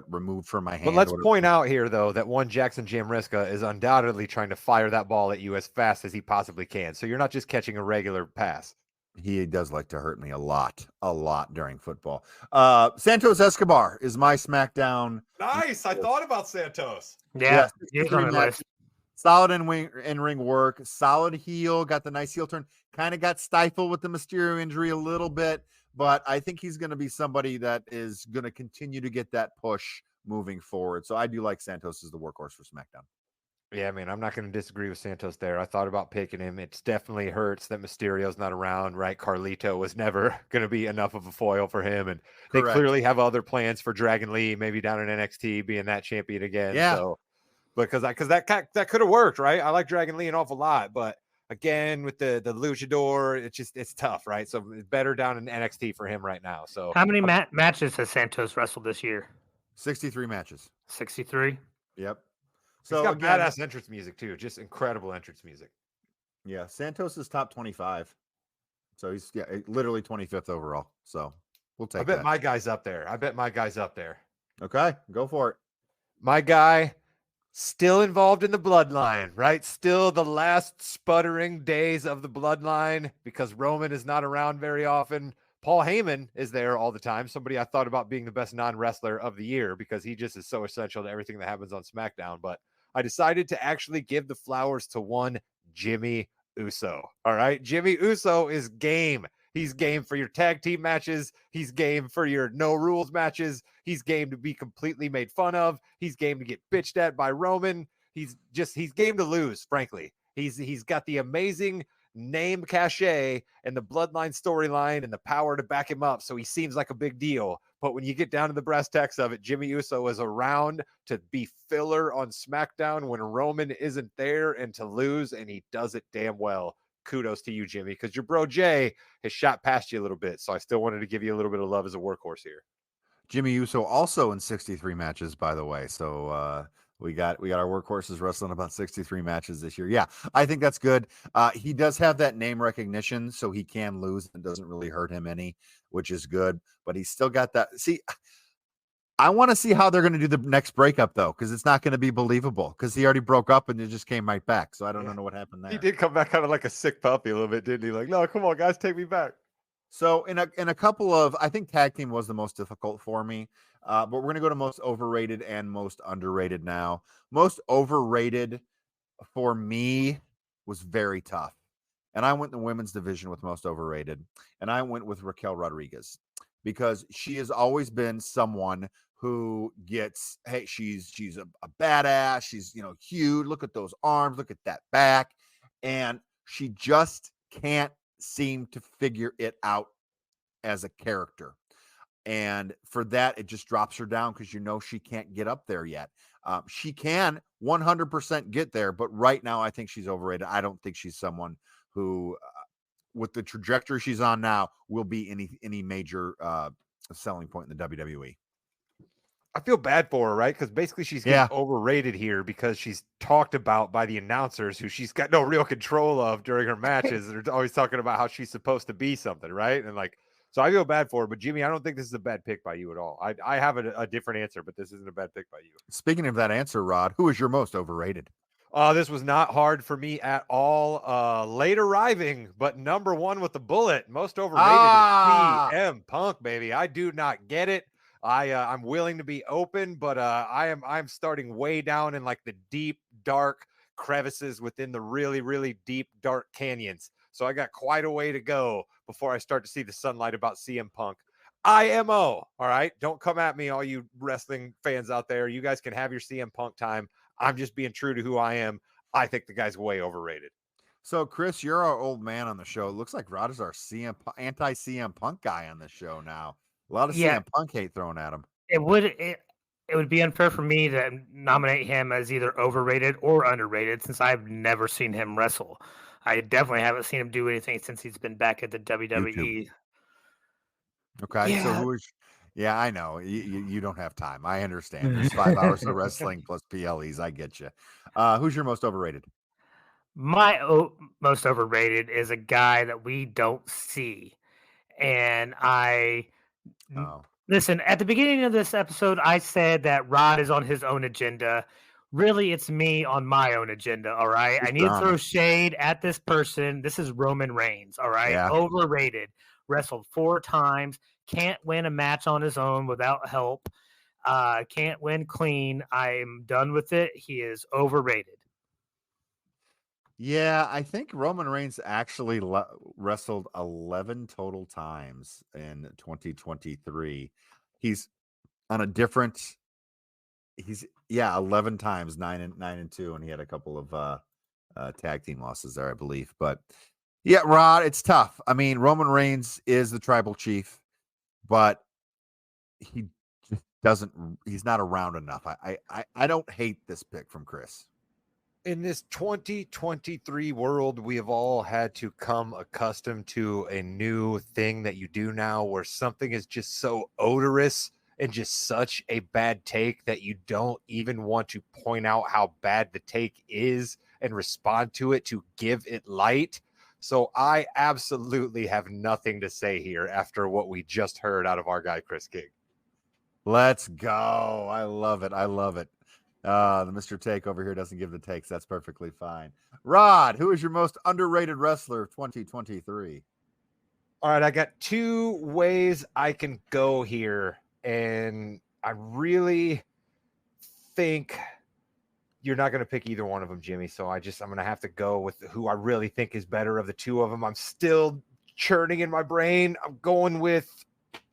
removed from my hand. But let's point out here, though, that one Jackson Jamriska is undoubtedly trying to fire that ball at you as fast as he possibly can. So you're not just catching a regular pass. He does like to hurt me a lot during football. Santos Escobar is my SmackDown. Nice. I thought about Santos. Yeah, Yes, he's on the list. Solid in-ring work, solid heel, got the nice heel turn, kind of got stifled with the Mysterio injury a little bit, but I think he's going to be somebody that is going to continue to get that push moving forward. So I do like Santos as the workhorse for SmackDown. Yeah, man, I'm not going to disagree with Santos there. I thought about picking him. It's definitely hurts that Mysterio's not around, right? Carlito was never going to be enough of a foil for him, and they Correct. clearly have other plans for Dragon Lee, maybe down in NXT, being that champion again. Yeah. So, because that could have worked, right? I like Dragon Lee an awful lot, but again, with the luchador, it's tough, right? So it's better down in NXT for him right now. So How many matches has Santos wrestled this year? 63 matches. 63. Yep. he's So got again, badass entrance music too, just incredible entrance music. yeah, Santos is top 25. So he's literally 25th overall. So we'll take I bet that. my guy's up there. Okay, go for it. My guy, still involved in the bloodline, right? Still the last sputtering days of the bloodline because Roman is not around very often. Paul Heyman is there all the time. Somebody I thought about being the best non-wrestler of the year because he just is so essential to everything that happens on SmackDown. But I decided to actually give the flowers to one Jimmy Uso. All right. Jimmy Uso is game. He's game for your tag team matches. He's game for your no rules matches. He's game to be completely made fun of. He's game to get bitched at by Roman. He's game to lose, frankly. He's got the amazing name cachet and the bloodline storyline and the power to back him up. So he seems like a big deal. But when you get down to the brass tacks of it, Jimmy Uso is around to be filler on SmackDown when Roman isn't there and to lose, and he does it damn well. Kudos to you, Jimmy, because your bro Jay has shot past you a little bit. So I still wanted to give you a little bit of love as a workhorse here. Jimmy Uso also in 63 matches, by the way. So we got our workhorses wrestling about 63 matches this year. Yeah, I think that's good. He does have that name recognition, so he can lose. It doesn't really hurt him any, which is good. But he's still got that. See, I want to see how they're going to do the next breakup, though, because it's not going to be believable because he already broke up and it just came right back. So I don't know what happened there. He did come back kind of like a sick puppy a little bit, didn't he? Like, no, come on, guys, take me back. So in a couple of, I think tag team was the most difficult for me, but we're going to go to most overrated and most underrated now. Most overrated for me was very tough. And I went in the women's division with most overrated. And I went with Raquel Rodriguez because she has always been someone who gets, hey, she's a badass. She's, huge. Look at those arms. Look at that back. And she just can't seem to figure it out as a character. And for that, it just drops her down because she can't get up there yet. She can 100% get there, but right now I think she's overrated. I don't think she's someone who, with the trajectory she's on now, will be any major selling point in the WWE. I feel bad for her, right? Because basically she's getting overrated here because she's talked about by the announcers who she's got no real control of during her matches. They're always talking about how she's supposed to be something, right? And so I feel bad for her. But Jimmy, I don't think this is a bad pick by you at all. I have a different answer, but this isn't a bad pick by you. Speaking of that answer, Rod, who is your most overrated? This was not hard for me at all. Late arriving, but number one with the bullet. Most overrated is CM Punk, baby. I do not get it. I'm willing to be open, but I'm starting way down in like the deep, dark crevices within the really, really deep, dark canyons. So I got quite a way to go before I start to see the sunlight about CM Punk. IMO. All right. Don't come at me, all you wrestling fans out there. You guys can have your CM Punk time. I'm just being true to who I am. I think the guy's way overrated. So, Chris, you're our old man on the show. It looks like Rod is our anti-CM Punk guy on the show now. A lot of CM Punk hate thrown at him. It would be unfair for me to nominate him as either overrated or underrated since I've never seen him wrestle. I definitely haven't seen him do anything since he's been back at the WWE. YouTube. Okay, so who is? Yeah, I know you don't have time. I understand. There's 5 hours of wrestling plus PLEs. I get you. Who's your most overrated? My most overrated is a guy that we don't see, and listen. At the beginning of this episode, I said that Rod is on his own agenda. Really, it's me on my own agenda. All right, I need to throw shade at this person. This is Roman Reigns. All right, overrated. Wrestled 4 times. Can't win a match on his own without help. Can't win clean. I'm done with it. He is overrated. Yeah, I think Roman Reigns actually wrestled 11 total times in 2023. He's on a different He's 11 times, 9-2, and he had a couple of tag team losses there, I believe. But yeah, Rod, it's tough. I mean, Roman Reigns is the tribal chief, but he just doesn't. He's not around enough. I don't hate this pick from Chris. In this 2023 world, we have all had to come accustomed to a new thing that you do now, where something is just so odorous and just such a bad take that you don't even want to point out how bad the take is and respond to it to give it light. So I absolutely have nothing to say here after what we just heard out of our guy, Chris King. Let's go. I love it. I love it. The Mr. Take over here doesn't give the takes. That's perfectly fine. Rod, who is your most underrated wrestler of 2023? All right, I got two ways I can go here, and I really think you're not going to pick either one of them, Jimmy. So I'm going to have to go with who I really think is better of the two of them. I'm still churning in my brain. I'm going with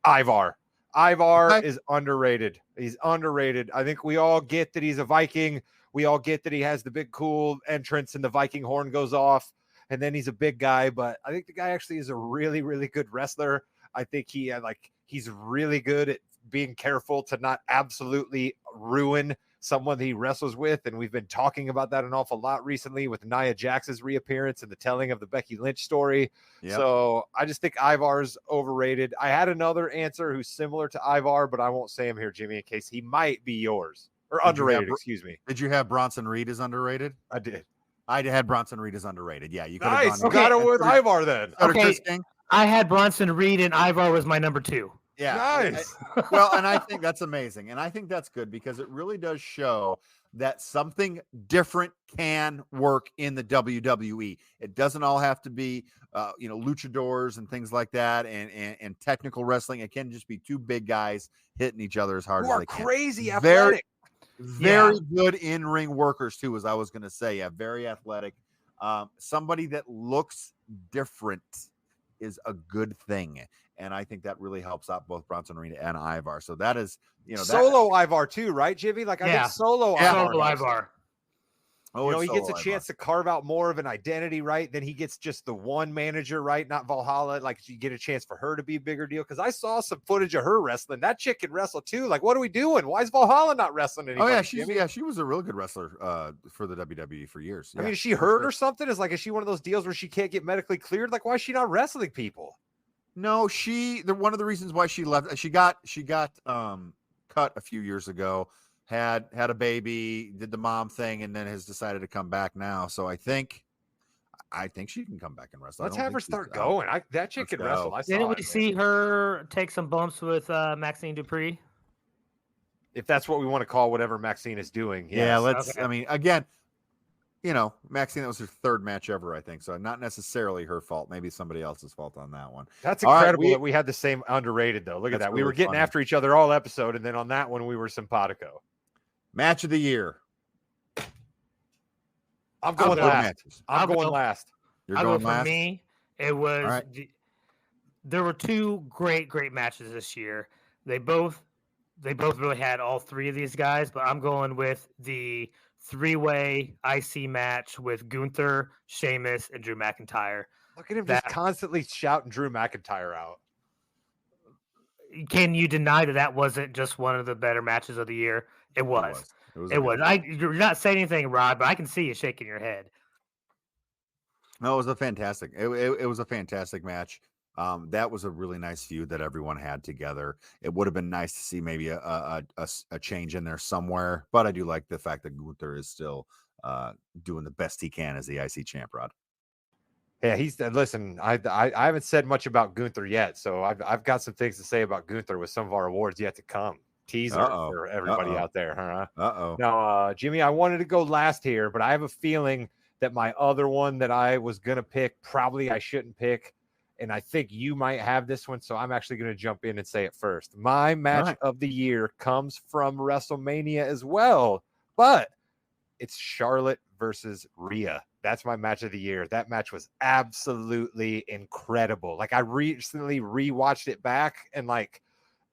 Ivar. Ivar is underrated. He's underrated. I think we all get that he's a Viking. We all get that he has the big cool entrance and the Viking horn goes off, and then he's a big guy. But I think the guy actually is a really, really good wrestler. I think he's really good at being careful to not absolutely ruin someone that he wrestles with. And we've been talking about that an awful lot recently with Nia Jax's reappearance and the telling of the Becky Lynch story. Yep. So I just think Ivar's overrated. I had another answer who's similar to Ivar, but I won't say him here, Jimmy, in case he might be yours. Or underrated, excuse me. Did you have Bronson Reed as underrated? I did. I had Bronson Reed as underrated. Yeah, you could have gone. Got it with Ivar then. Okay, I had Bronson Reed and Ivar was my number 2. Yeah. Nice. Well, and I think that's amazing. And I think that's good because it really does show that something different can work in the WWE. It doesn't all have to be, luchadors and things like that and technical wrestling. It can just be two big guys hitting each other as hard as they can. Crazy athletic. Very good in-ring workers too, as I was going to say. Yeah, very athletic. Somebody that looks different is a good thing. And I think that really helps out both Bronson Reed and Ivar. So that is, solo Ivar too, right, Jimmy? Like I think solo Ivar. Oh, he gets a chance to carve out more of an identity, right? Then he gets just the one manager, right? Not Valhalla. Like you get a chance for her to be a bigger deal. Because I saw some footage of her wrestling. That chick can wrestle too. Like, what are we doing? Why is Valhalla not wrestling anymore? Oh yeah, she was a real good wrestler for the WWE for years. Yeah, I mean, is she hurt or something? Is she one of those deals where she can't get medically cleared? Like, why is she not wrestling people? No, one of the reasons why she left, she got cut a few years ago, had a baby, did the mom thing, and then has decided to come back now. So I think she can come back and wrestle. Let's have her start going. That chick can wrestle. Didn't we see her take some bumps with Maxine Dupree? If that's what we want to call whatever Maxine is doing. Yes. Yeah, let's. Okay. I mean, again, Maxine, that was her third match ever, I think. So not necessarily her fault. Maybe somebody else's fault on that one. That's incredible that we had the same underrated, though. Look at that. We were getting after each other all episode, and then on that one, we were simpatico. Match of the year. I'm going last. I'm going last. You're going last? For me, it was there were two great matches this year. They both really had all three of these guys, but I'm going with the 3-way IC match with Gunther, Sheamus, and Drew McIntyre. Look at him just constantly shouting Drew McIntyre out. Can you deny that wasn't just one of the better matches of the year? It was. It was. You're not saying anything, Rod, but I can see you shaking your head. No, it was a fantastic. It was a fantastic match. That was a really nice feud that everyone had together. It would have been nice to see maybe a change in there somewhere, but I do like the fact that Gunther is still doing the best he can as the IC champ, Rod. Yeah, listen, I haven't said much about Gunther yet, so I've got some things to say about Gunther with some of our awards yet to come. Teaser for everybody out there, huh? Now, Jimmy, I wanted to go last here, but I have a feeling that my other one that I was going to pick, probably I shouldn't pick. And I think you might have this one, so I'm actually going to jump in and say it first. My match of the year comes from WrestleMania as well, but it's Charlotte versus RHEA. That's my match of the year. That match was absolutely incredible. Like, I recently rewatched it back, and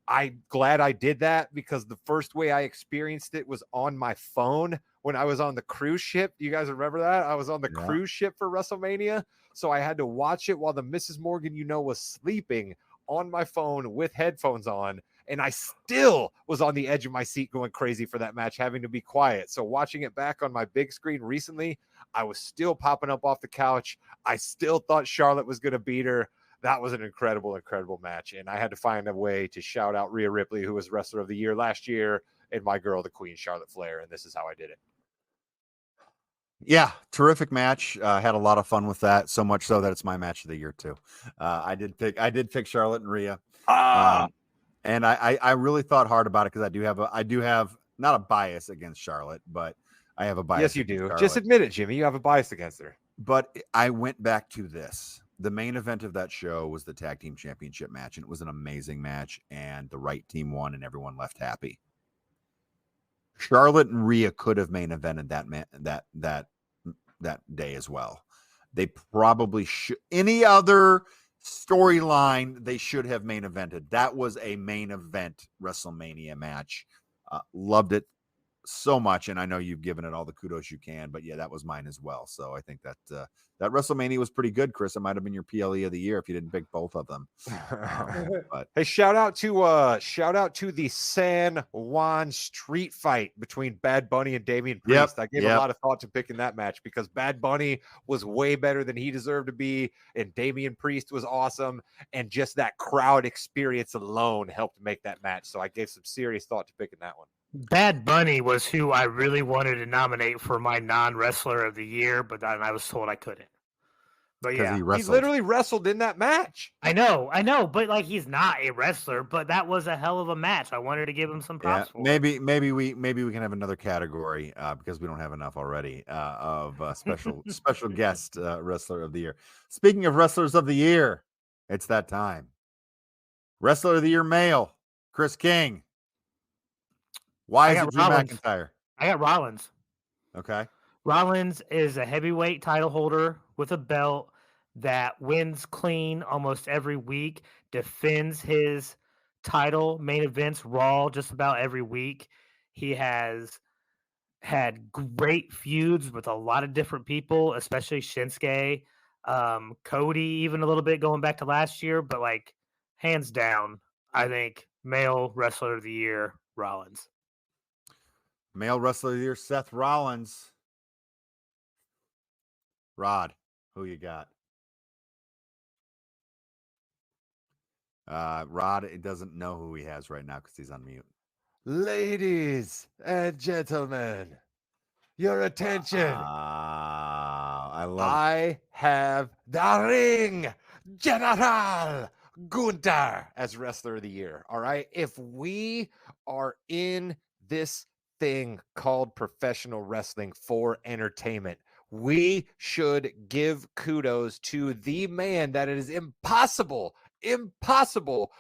I'm glad I did that because the first way I experienced it was on my phone when I was on the cruise ship. You guys remember that? I was on the cruise ship for WrestleMania. So I had to watch it while the Mrs. Morgan, was sleeping on my phone with headphones on. And I still was on the edge of my seat going crazy for that match, having to be quiet. So watching it back on my big screen recently, I was still popping up off the couch. I still thought Charlotte was going to beat her. That was an incredible, incredible match. And I had to find a way to shout out Rhea Ripley, who was Wrestler of the Year last year, and my girl, the Queen, Charlotte Flair. And this is how I did it. Yeah, terrific match. Had a lot of fun with that. So much so that it's my match of the year too. I did pick Charlotte and Rhea. And I really thought hard about it because I do have not a bias against Charlotte, but I have a bias. Yes, you do. Charlotte. Just admit it, Jimmy. You have a bias against her. But I went back to this. The main event of that show was the tag team championship match, and it was an amazing match, and the right team won, and everyone left happy. Charlotte and Rhea could have main evented that day as well. They probably should. Any other storyline they should have main evented. That was a main event WrestleMania match. Loved it so much, and I know you've given it all the kudos you can, but yeah, that was mine as well. So I think that that WrestleMania was pretty good, Chris. It might have been your PLE of the year if you didn't pick both of them. But hey, shout out to the San Juan street fight between Bad Bunny and Damian Priest. I gave a lot of thought to picking that match because Bad Bunny was way better than he deserved to be, and Damian Priest was awesome, and just that crowd experience alone helped make that match. So I gave some serious thought to picking that one. Bad Bunny was who I really wanted to nominate for my non-wrestler of the year, but I was told I couldn't. But yeah, he literally wrestled in that match. I know, but like he's not a wrestler, but that was a hell of a match. I wanted to give him some props for maybe we can have another category because we don't have enough already of special guest wrestler of the year. Speaking of wrestlers of the year, it's that time. Wrestler of the year male, Chris King. Why is it Drew McIntyre? I got Rollins. Okay. Rollins is a heavyweight title holder with a belt that wins clean almost every week, defends his title, main events Raw just about every week. He has had great feuds with a lot of different people, especially Shinsuke, Cody, even a little bit going back to last year, but like hands down, I think male wrestler of the year, Rollins. Male wrestler of the year, Seth Rollins. Rod, who you got? Rod, it doesn't know who he has right now because he's on mute. Ladies and gentlemen, your attention. I have the ring General Gunther as wrestler of the year. All right. If we are in this thing called professional wrestling for entertainment, we should give kudos to the man that it is impossible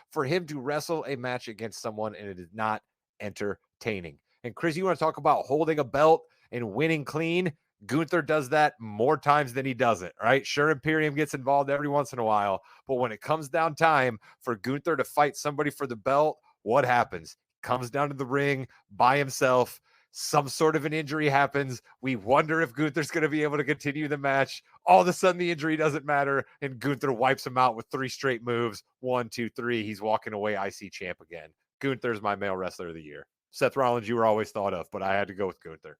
for him to wrestle a match against someone and it is not entertaining. And Chris, you want to talk about holding a belt and winning clean? Gunther does that more times than he doesn't, right? Sure, Imperium gets involved every once in a while, but when it comes down time for Gunther to fight somebody for the belt, what happens? Comes down to the ring by himself. Some sort of an injury happens. We wonder if Gunther's going to be able to continue the match. All of a sudden, the injury doesn't matter, and Gunther wipes him out with 3 straight moves. 1, 2, 3. He's walking away IC champ again. Gunther's my male wrestler of the year. Seth Rollins, you were always thought of, but I had to go with Gunther.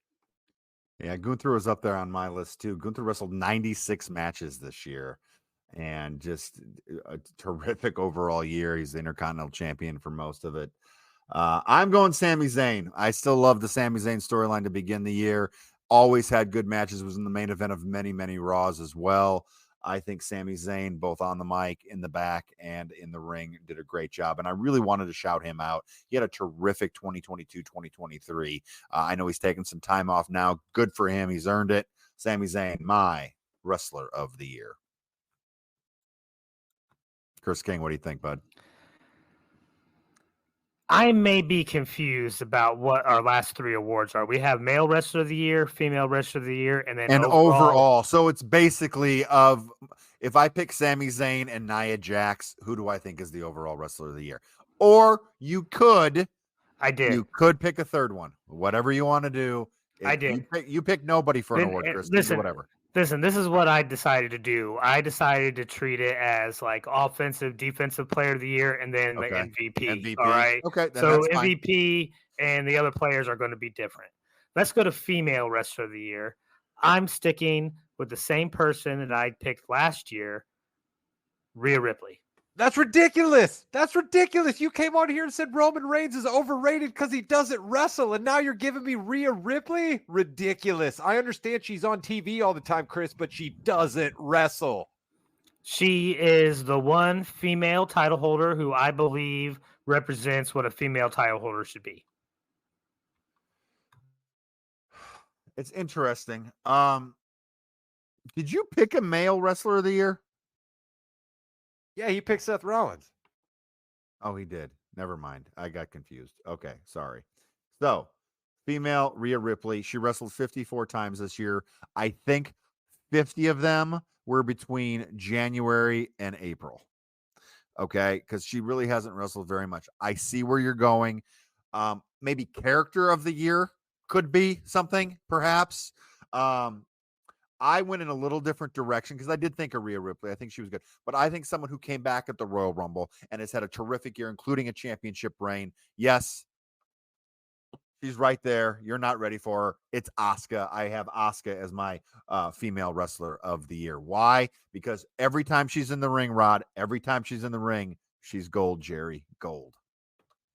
Yeah, Gunther was up there on my list too. Gunther wrestled 96 matches this year and just a terrific overall year. He's the Intercontinental Champion for most of it. I'm going Sami Zayn. I still love the Sami Zayn storyline to begin the year. Always had good matches. Was in the main event of many, many Raws as well. I think Sami Zayn, both on the mic, in the back, and in the ring, did a great job. And I really wanted to shout him out. He had a terrific 2022-2023. I know he's taking some time off now. Good for him. He's earned it. Sami Zayn, my wrestler of the year. Chris King, what do you think, bud? I may be confused about what our last 3 awards are. We have male wrestler of the year, female wrestler of the year, and then overall. So it's basically if I pick Sami Zayn and Nia Jax, who do I think is the overall wrestler of the year? or you could I did. You could pick a third one. Whatever you want to do. I did. You pick nobody for an award, Chris. You do whatever. Listen, this is what I decided to do. I decided to treat it as like offensive, defensive player of the year, and then the MVP. All right. Okay. Then So that's fine. MVP and the other players are going to be different. Let's go to female wrestler of the year. I'm sticking with the same person that I picked last year, Rhea Ripley. That's ridiculous. That's ridiculous. You came on here and said Roman Reigns is overrated because he doesn't wrestle, and now you're giving me Rhea Ripley? Ridiculous. I understand she's on TV all the time, Chris, but she doesn't wrestle. She is the one female title holder who I believe represents what a female title holder should be. It's interesting. Did you pick a male wrestler of the year? Yeah, he picked Seth Rollins. Oh, he did. Never mind. I got confused. Okay, sorry. So, female Rhea Ripley. She wrestled 54 times this year. I think 50 of them were between January and April. Okay, because she really hasn't wrestled very much. I see where you're going. Maybe character of the year could be something, perhaps. I went in a little different direction because I did think of Rhea Ripley. I think she was good. But I think someone who came back at the Royal Rumble and has had a terrific year, including a championship reign. Yes, she's right there. You're not ready for her. It's Asuka. I have Asuka as my female wrestler of the year. Why? Because every time she's in the ring, Rod, every time she's in the ring, she's gold, Jerry. Gold.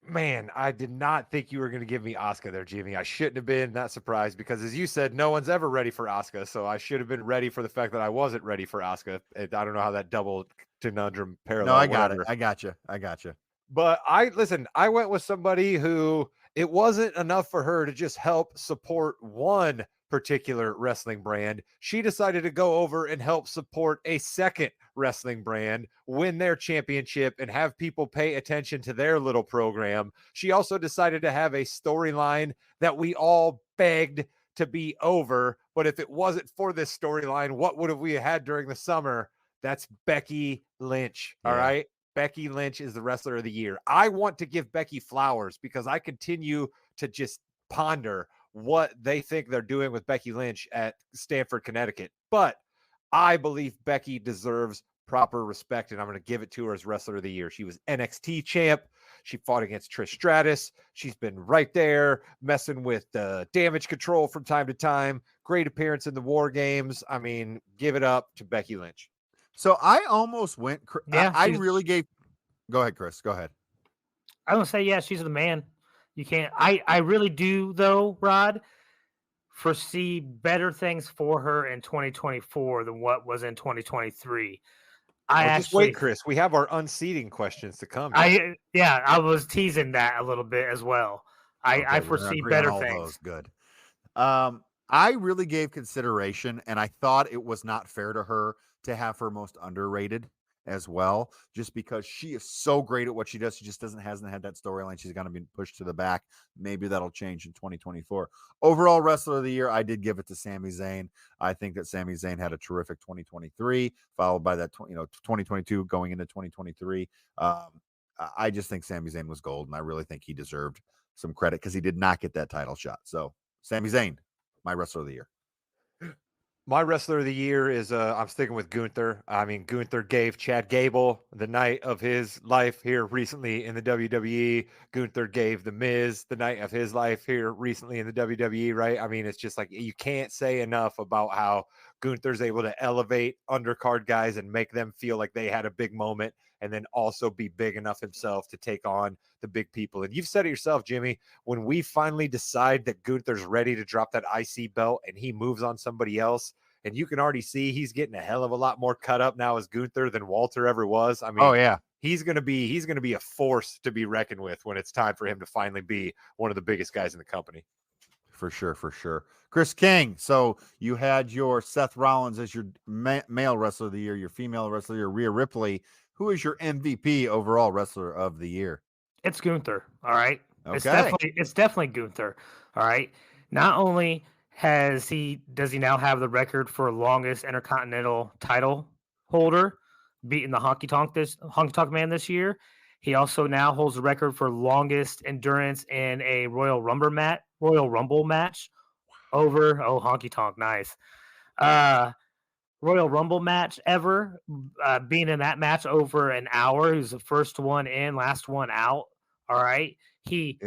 Man, I did not think you were going to give me Asuka there, Jimmy. I shouldn't have been that surprised because, as you said, no one's ever ready for Asuka. So I should have been ready for the fact that I wasn't ready for Asuka. I don't know how that double conundrum parallel. No, I got it. I got you. But I went with somebody who it wasn't enough for her to just help support one particular wrestling brand. She decided to go over and help support a second wrestling brand, win their championship, and have people pay attention to their little program. She also decided to have a storyline that we all begged to be over. But if it wasn't for this storyline, what would have we had during the summer? That's Becky Lynch. All right. Becky Lynch is the wrestler of the year. I want to give Becky flowers because I continue to just ponder what they think they're doing with Becky Lynch at Stamford, Connecticut. But I believe Becky deserves proper respect, and I'm going to give it to her as wrestler of the year. She was NXT champ. She fought against Trish Stratus. She's been right there messing with Damage Control from time to time. Great appearance in the War Games. I mean, give it up to Becky Lynch. So I almost went. I really gave. Go ahead, Chris. Go ahead. I don't say, yeah, she's the man. You can't. I really do, though, Rod, foresee better things for her in 2024 than what was in 2023. Just wait, Chris. We have our unseating questions to come. I was teasing that a little bit as well. I foresee better things. Good. I really gave consideration, and I thought it was not fair to her to have her most underrated as well, just because she is so great at what she does. She just hasn't had that storyline. She's going to be pushed to the back. Maybe that'll change in 2024. Overall wrestler of the year, I did give it to Sami Zayn. I think that Sami Zayn had a terrific 2023, followed by that 2022 going into 2023. I just think Sami Zayn was gold, and I really think he deserved some credit because he did not get that title shot. So Sami Zayn, my wrestler of the year. My wrestler of the year is I'm sticking with Gunther. I mean, Gunther gave Chad Gable the night of his life here recently in the WWE. Gunther gave The Miz the night of his life here recently in the WWE, right? I mean, it's just like you can't say enough about how Gunther's able to elevate undercard guys and make them feel like they had a big moment, and then also be big enough himself to take on the big people. And you've said it yourself, Jimmy, when we finally decide that Gunther's ready to drop that IC belt and he moves on somebody else, and you can already see he's getting a hell of a lot more cut up now as Gunther than Walter ever was. I mean, he's going to be a force to be reckoned with when it's time for him to finally be one of the biggest guys in the company. For sure. Chris King. So you had your Seth Rollins as your male wrestler of the year, your female wrestler of the year, Rhea Ripley. Who is your MVP overall wrestler of the year? It's Gunther. All right. Okay. It's definitely Gunther. All right. Not only does he now have the record for longest intercontinental title holder, beating the Honky Tonk Man this year. He also now holds the record for longest endurance in a Royal Rumble match over honky tonk, nice. Royal Rumble match ever, being in that match over an hour. He's the first one in, last one out. All right. He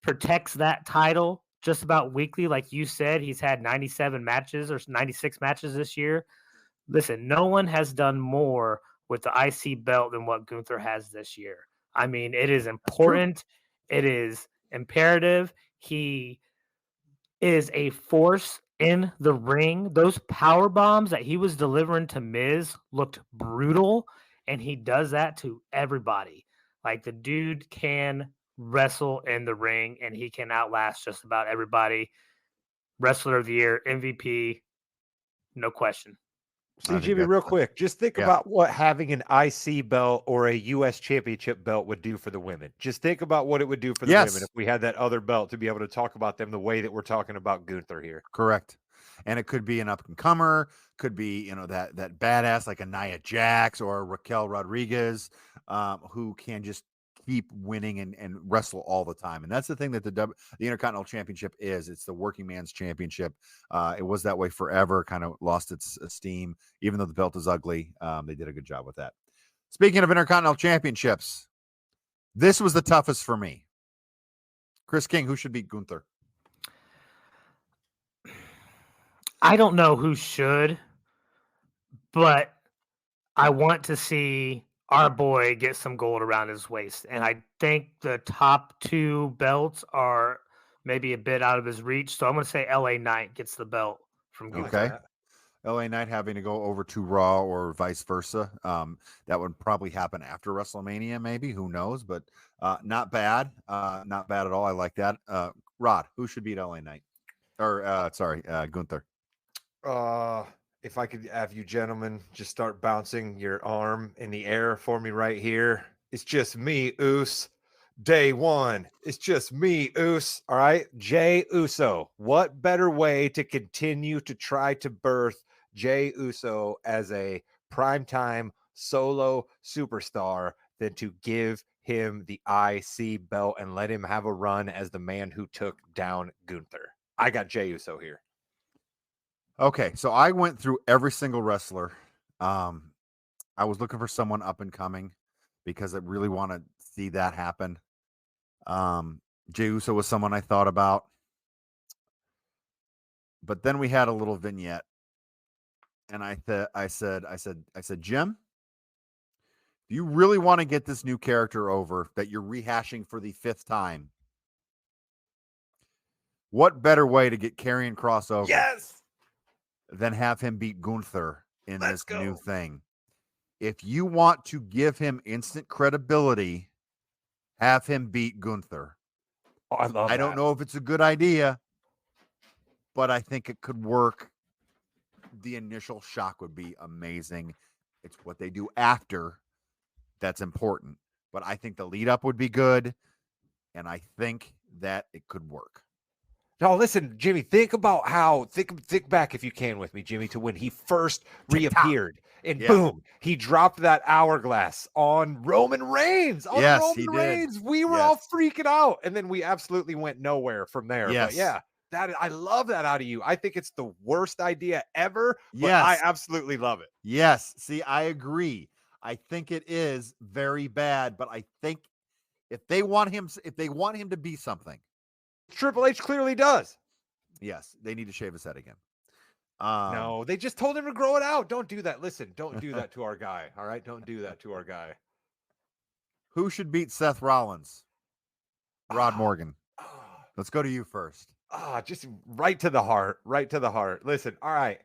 protects that title just about weekly. Like you said, he's had 97 matches or 96 matches this year. Listen, no one has done more with the IC belt than what Gunther has this year. I mean, it is important. It is imperative. He is a force in the ring. Those power bombs that he was delivering to Miz looked brutal, and he does that to everybody. Like, the dude can wrestle in the ring, and he can outlast just about everybody. Wrestler of the Year, MVP, no question. See, Jimmy, real quick, just think about what having an IC belt or a U.S. championship belt would do for the women. Just think about what it would do for the women if we had that other belt to be able to talk about them the way that we're talking about Gunther here. Correct. And it could be an up-and-comer, could be, that badass like a Nia Jax or Raquel Rodriguez, who can just keep winning and wrestle all the time. And that's the thing that the Intercontinental Championship is. It's the working man's championship. It was that way forever, kind of lost its esteem. Even though the belt is ugly, they did a good job with that. Speaking of Intercontinental Championships, this was the toughest for me. Chris King, who should beat Gunther? I don't know who should, but I want to see our boy get some gold around his waist. And I think the top two belts are maybe a bit out of his reach. So I'm going to say LA Knight gets the belt from Gunther. Okay. LA Knight having to go over to Raw or vice versa. That would probably happen after WrestleMania, maybe. Who knows? But not bad. Not bad at all. I like that. Rod, who should beat LA Knight? Or, Gunther. If I could have you gentlemen just start bouncing your arm in the air for me right here. It's just me, Oos. Day one. It's just me, Oos. All right. Jey Uso. What better way to continue to try to birth Jey Uso as a primetime solo superstar than to give him the IC belt and let him have a run as the man who took down Gunther? I got Jey Uso here. Okay, so I went through every single wrestler. I was looking for someone up and coming because I really want to see that happen. Jey Uso was someone I thought about. But then we had a little vignette. And I said, Jim, do you really want to get this new character over that you're rehashing for the 5th time? What better way to get Karrion Kross over? Yes! Than have him beat Gunther in this new thing. If you want to give him instant credibility, have him beat Gunther. Oh, I love that. I don't know if it's a good idea, but I think it could work. The initial shock would be amazing. It's what they do after that's important. But I think the lead up would be good, and I think that it could work. No, listen, Jimmy, think about how, think back if you can with me, Jimmy, to when he first reappeared. And boom, he dropped that hourglass on Roman Reigns. He Reigns. did. We were all freaking out. And then we absolutely went nowhere from there. Yes. But yeah, I love that out of you. I think it's the worst idea ever, but I absolutely love it. Yes. See, I agree. I think it is very bad, but I think if they want him to be something, Triple H clearly does. Yes, they need to shave his head again. No, they just told him to grow it out. Don't do that. Listen, don't do that to our guy. All right, don't do that to our guy. Who should beat Seth Rollins? Rod Morgan. Let's go to you first. Just right to the heart. Right to the heart. Listen, all right.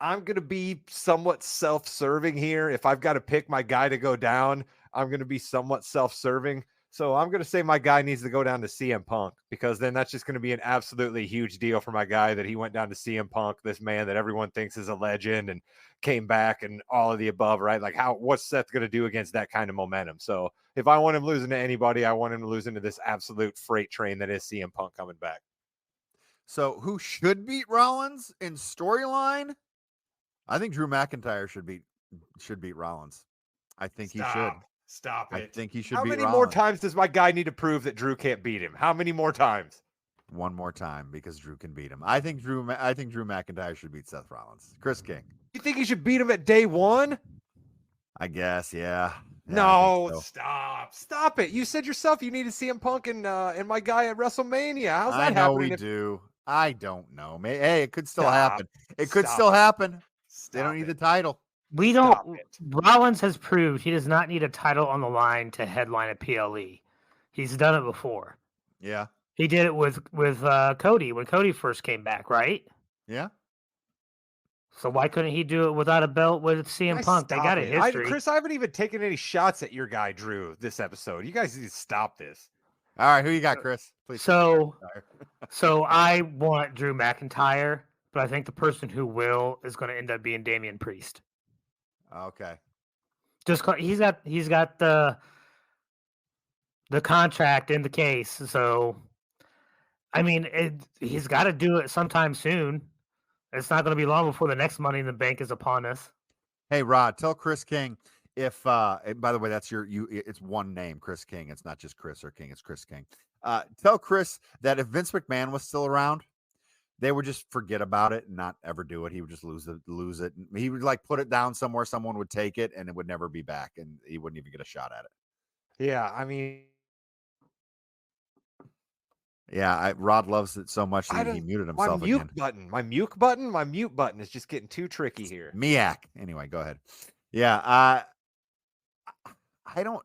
I'm going to be somewhat self-serving here. If I've got to pick my guy to go down, I'm going to be somewhat self-serving. So I'm going to say my guy needs to go down to CM Punk, because then that's just going to be an absolutely huge deal for my guy that he went down to CM Punk, this man that everyone thinks is a legend and came back and all of the above, right? Like, what's Seth going to do against that kind of momentum? So if I want him losing to anybody, I want him to lose into this absolute freight train that is CM Punk coming back. So who should beat Rollins in storyline? I think Drew McIntyre should beat Rollins. I think he should. Stop I it. think he should How beat many more Rollins. times does my guy need to prove that Drew can't beat him? How many more times? One more time because Drew can beat him. I think Drew McIntyre should beat Seth Rollins. Chris King. You think he should beat him at day one? I guess, yeah. Yeah, No, I think so. stop it. You said yourself you need to CM Punk and my guy at WrestleMania. How's that I know happening? we do. I don't know. Hey, it could still Stop. happen. It could Stop still it. happen. They Stop don't need it. the title. We Stop don't. it. Rollins has proved he does not need a title on the line to headline a PLE. He's done it before. Yeah. He did it with Cody when Cody first came back, right? Yeah. So why couldn't he do it without a belt with CM Guys, Punk? They stop got a it. history. Chris, I haven't even taken any shots at your guy, Drew, this episode. You guys need to stop this. All right. Who you got, Chris? Please. So I want Drew McIntyre, but I think the person who will is going to end up being Damian Priest. Okay. Just he's got the contract in the case, so I mean he's got to do it sometime soon. It's not going to be long before the next Money in the Bank is upon us. Hey, Rod, tell Chris King if and by the way, that's it's one name, Chris King. It's not just Chris or King, it's Chris King. Tell Chris that if Vince McMahon was still around, they would just forget about it and not ever do it. He would just lose it. He would like put it down somewhere, someone would take it, and it would never be back, and he wouldn't even get a shot at it. Yeah, I mean, yeah, Rod loves it so much that he muted himself again. My mute button is just getting too tricky here. Miak. Anyway, go ahead. Yeah, I don't.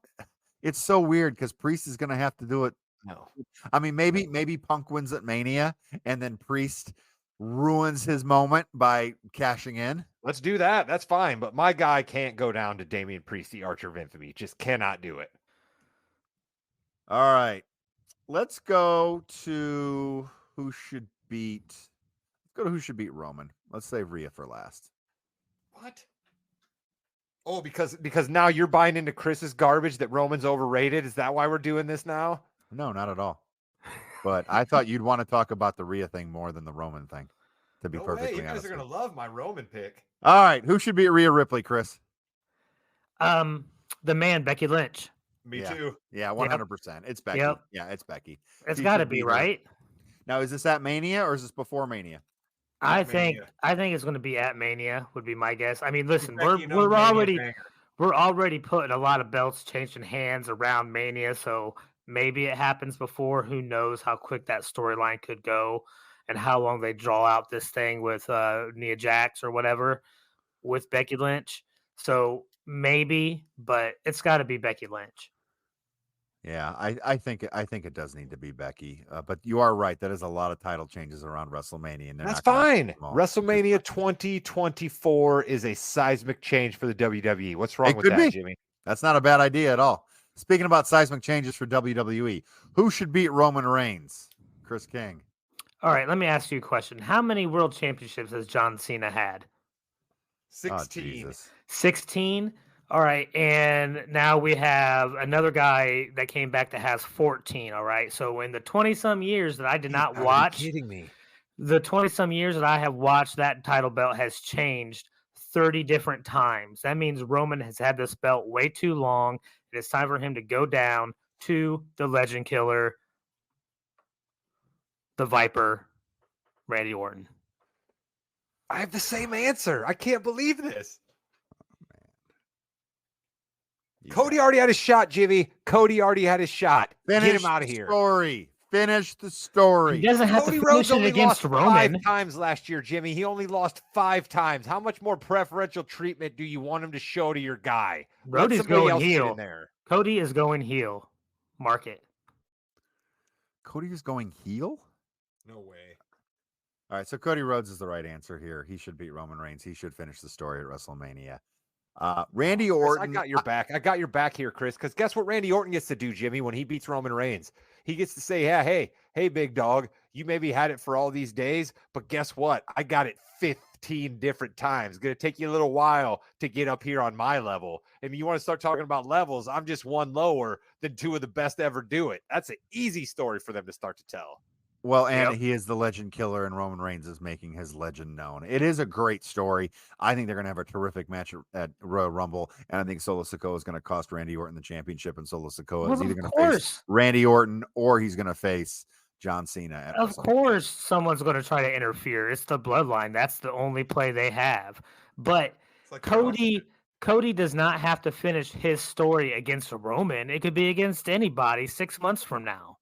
It's so weird because Priest is going to have to do it. No. I mean, maybe Punk wins at Mania, and then Priest ruins his moment by cashing in. Let's do that. That's fine. But my guy can't go down to Damian Priest, the Archer of Infamy. Just cannot do it. All right. Let's go to who should beat. Let's go to who should beat Roman. Let's save Rhea for last. What? Oh, because now you're buying into Chris's garbage that Roman's overrated. Is that why we're doing this now? No, not at all. But I thought you'd want to talk about the Rhea thing more than the Roman thing. To be perfectly you guys honest, are gonna love my Roman pick. All right, who should beat Rhea Ripley, Chris? The man Becky Lynch. Me Yeah. too. Yeah, 100%. It's Becky. Yep. Yeah, it's Becky. It's She got to should be beat her. right. Now, is this at Mania or is this before Mania? I Mania. think it's going to be at Mania. Would be my guess. I mean, listen, Becky, we're already putting a lot of belts changing hands around Mania, so maybe it happens before. Who knows how quick that storyline could go, and how long they draw out this thing with Nia Jax or whatever with Becky Lynch. So maybe, but it's got to be Becky Lynch. Yeah, I think it does need to be Becky. But you are right. That is a lot of title changes around WrestleMania, and That's not gonna fine. make them all. WrestleMania 2024 is a seismic change for the WWE. What's wrong It with could that, be. Jimmy? That's not a bad idea at all. Speaking about seismic changes for WWE, who should beat Roman Reigns? Chris King. All right, let me ask you a question. How many world championships has John Cena had? 16. Oh, Jesus. 16. All right, and now we have another guy that came back that has 14. All right, so in the 20-some years that I did not watch, Kidding me? the 20-some years that I have watched, that title belt has changed 30 different times. That means Roman has had this belt way too long. It is time for him to go down to the Legend Killer, the Viper, Randy Orton. I have the same answer. I can't believe this. Cody already had his shot, Jimmy. Cody already had his shot. Get him out of here. Finish the story. He doesn't have Cody to Rhodes finish it only against lost Roman. 5 times last year, Jimmy. He only lost 5 times. How much more preferential treatment do you want him to show to your guy? Let Cody's somebody going else get heel. in there. Cody is going heel. Mark it. Cody is going heel? No way. All right, so Cody Rhodes is the right answer here. He should beat Roman Reigns. He should finish the story at WrestleMania. Randy Chris, Orton. I got your back. I got your back here, Chris, because guess what Randy Orton gets to do, Jimmy, when he beats Roman Reigns? He gets to say, yeah, hey, big dog, you maybe had it for all these days, but guess what? I got it 15 different times. Going to take you a little while to get up here on my level. And you want to start talking about levels, I'm just one lower than 2 of the best ever do it. That's an easy story for them to start to tell. Well, and Yep. he is the legend killer, and Roman Reigns is making his legend known. It is a great story. I think they're going to have a terrific match at Royal Rumble, and I think Solo Sikoa is going to cost Randy Orton the championship, and Solo Sikoa Well, is either of going to face course. Randy Orton or he's going to face John Cena at Of WrestleMania. course, someone's going to try to interfere. It's the bloodline. That's the only play they have. But It's like Cody does not have to finish his story against Roman. It could be against anybody 6 months from now.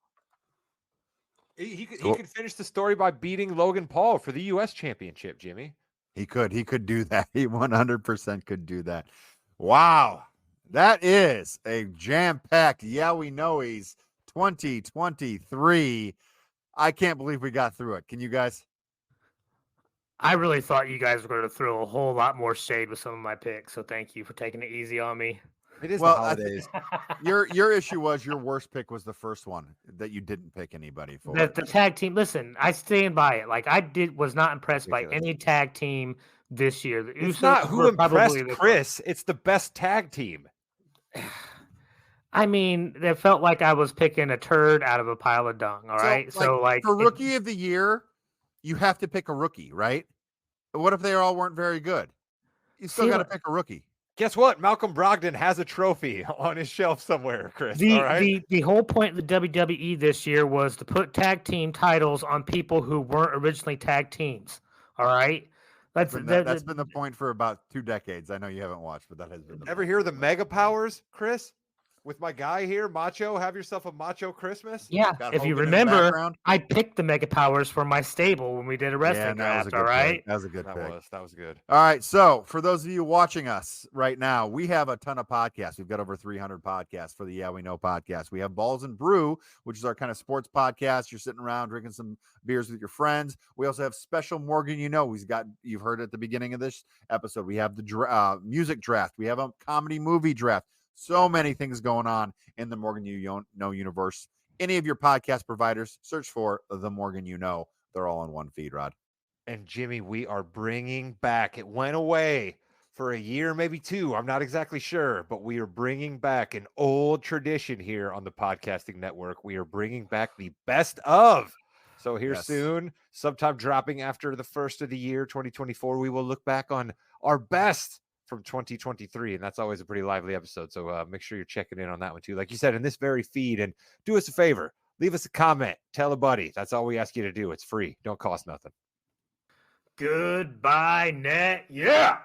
He could finish the story by beating Logan Paul for the U.S. Championship, Jimmy. He could do that. He 100% could do that. Wow. That is a jam-packed Yeah We Knowys 2023. I can't believe we got through it. Can you guys? I really thought you guys were going to throw a whole lot more shade with some of my picks, so thank you for taking it easy on me. It is Well, the holidays. Your issue was your worst pick was the first one that you didn't pick anybody for. The tag team. Listen, I stand by it. Like was not impressed by Ridiculous. any tag team this year. The It's Usos not who were probably impressed the- Chris. It's the best tag team. I mean, it felt like I was picking a turd out of a pile of dung. All right, so for rookie of the year, you have to pick a rookie, right? What if they all weren't very good? You still got to pick a rookie. Guess what? Malcolm Brogdon has a trophy on his shelf somewhere, Chris. All right? the whole point of the WWE this year was to put tag team titles on people who weren't originally tag teams. All right, that's been the point for about 2 decades. I know you haven't watched, but that has been. Ever hear the Mega Powers, Chris? With my guy here, Macho, have yourself a Macho Christmas. Yeah, Got if you Hogan in the remember, background. I picked the Mega Powers for my stable when we did a wrestling draft. All right, That was a good pick. That was good. All right. So for those of you watching us right now, we have a ton of podcasts. We've got over 300 podcasts for the Yeah We Know podcast. We have Balls and Brew, which is our kind of sports podcast. You're sitting around drinking some beers with your friends. We also have Special Morgan You Know. You've heard at the beginning of this episode. We have the music draft. We have a comedy movie draft. So many things going on in the Morgan You Know universe. Any of your podcast providers, search for the Morgan You Know. They're all in one feed, Rod. And Jimmy, we are bringing back, it went away for a year, maybe 2. I'm not exactly sure, but we are bringing back an old tradition here on the podcasting network. We are bringing back the best of. So here soon, sometime dropping after the first of the year, 2024, we will look back on our best from 2023, and that's always a pretty lively episode. So make sure you're checking in on that one too. Like you said, in this very feed, and do us a favor, leave us a comment, tell a buddy. That's all we ask you to do. It's free, don't cost nothing. goodbye, net. Yeah.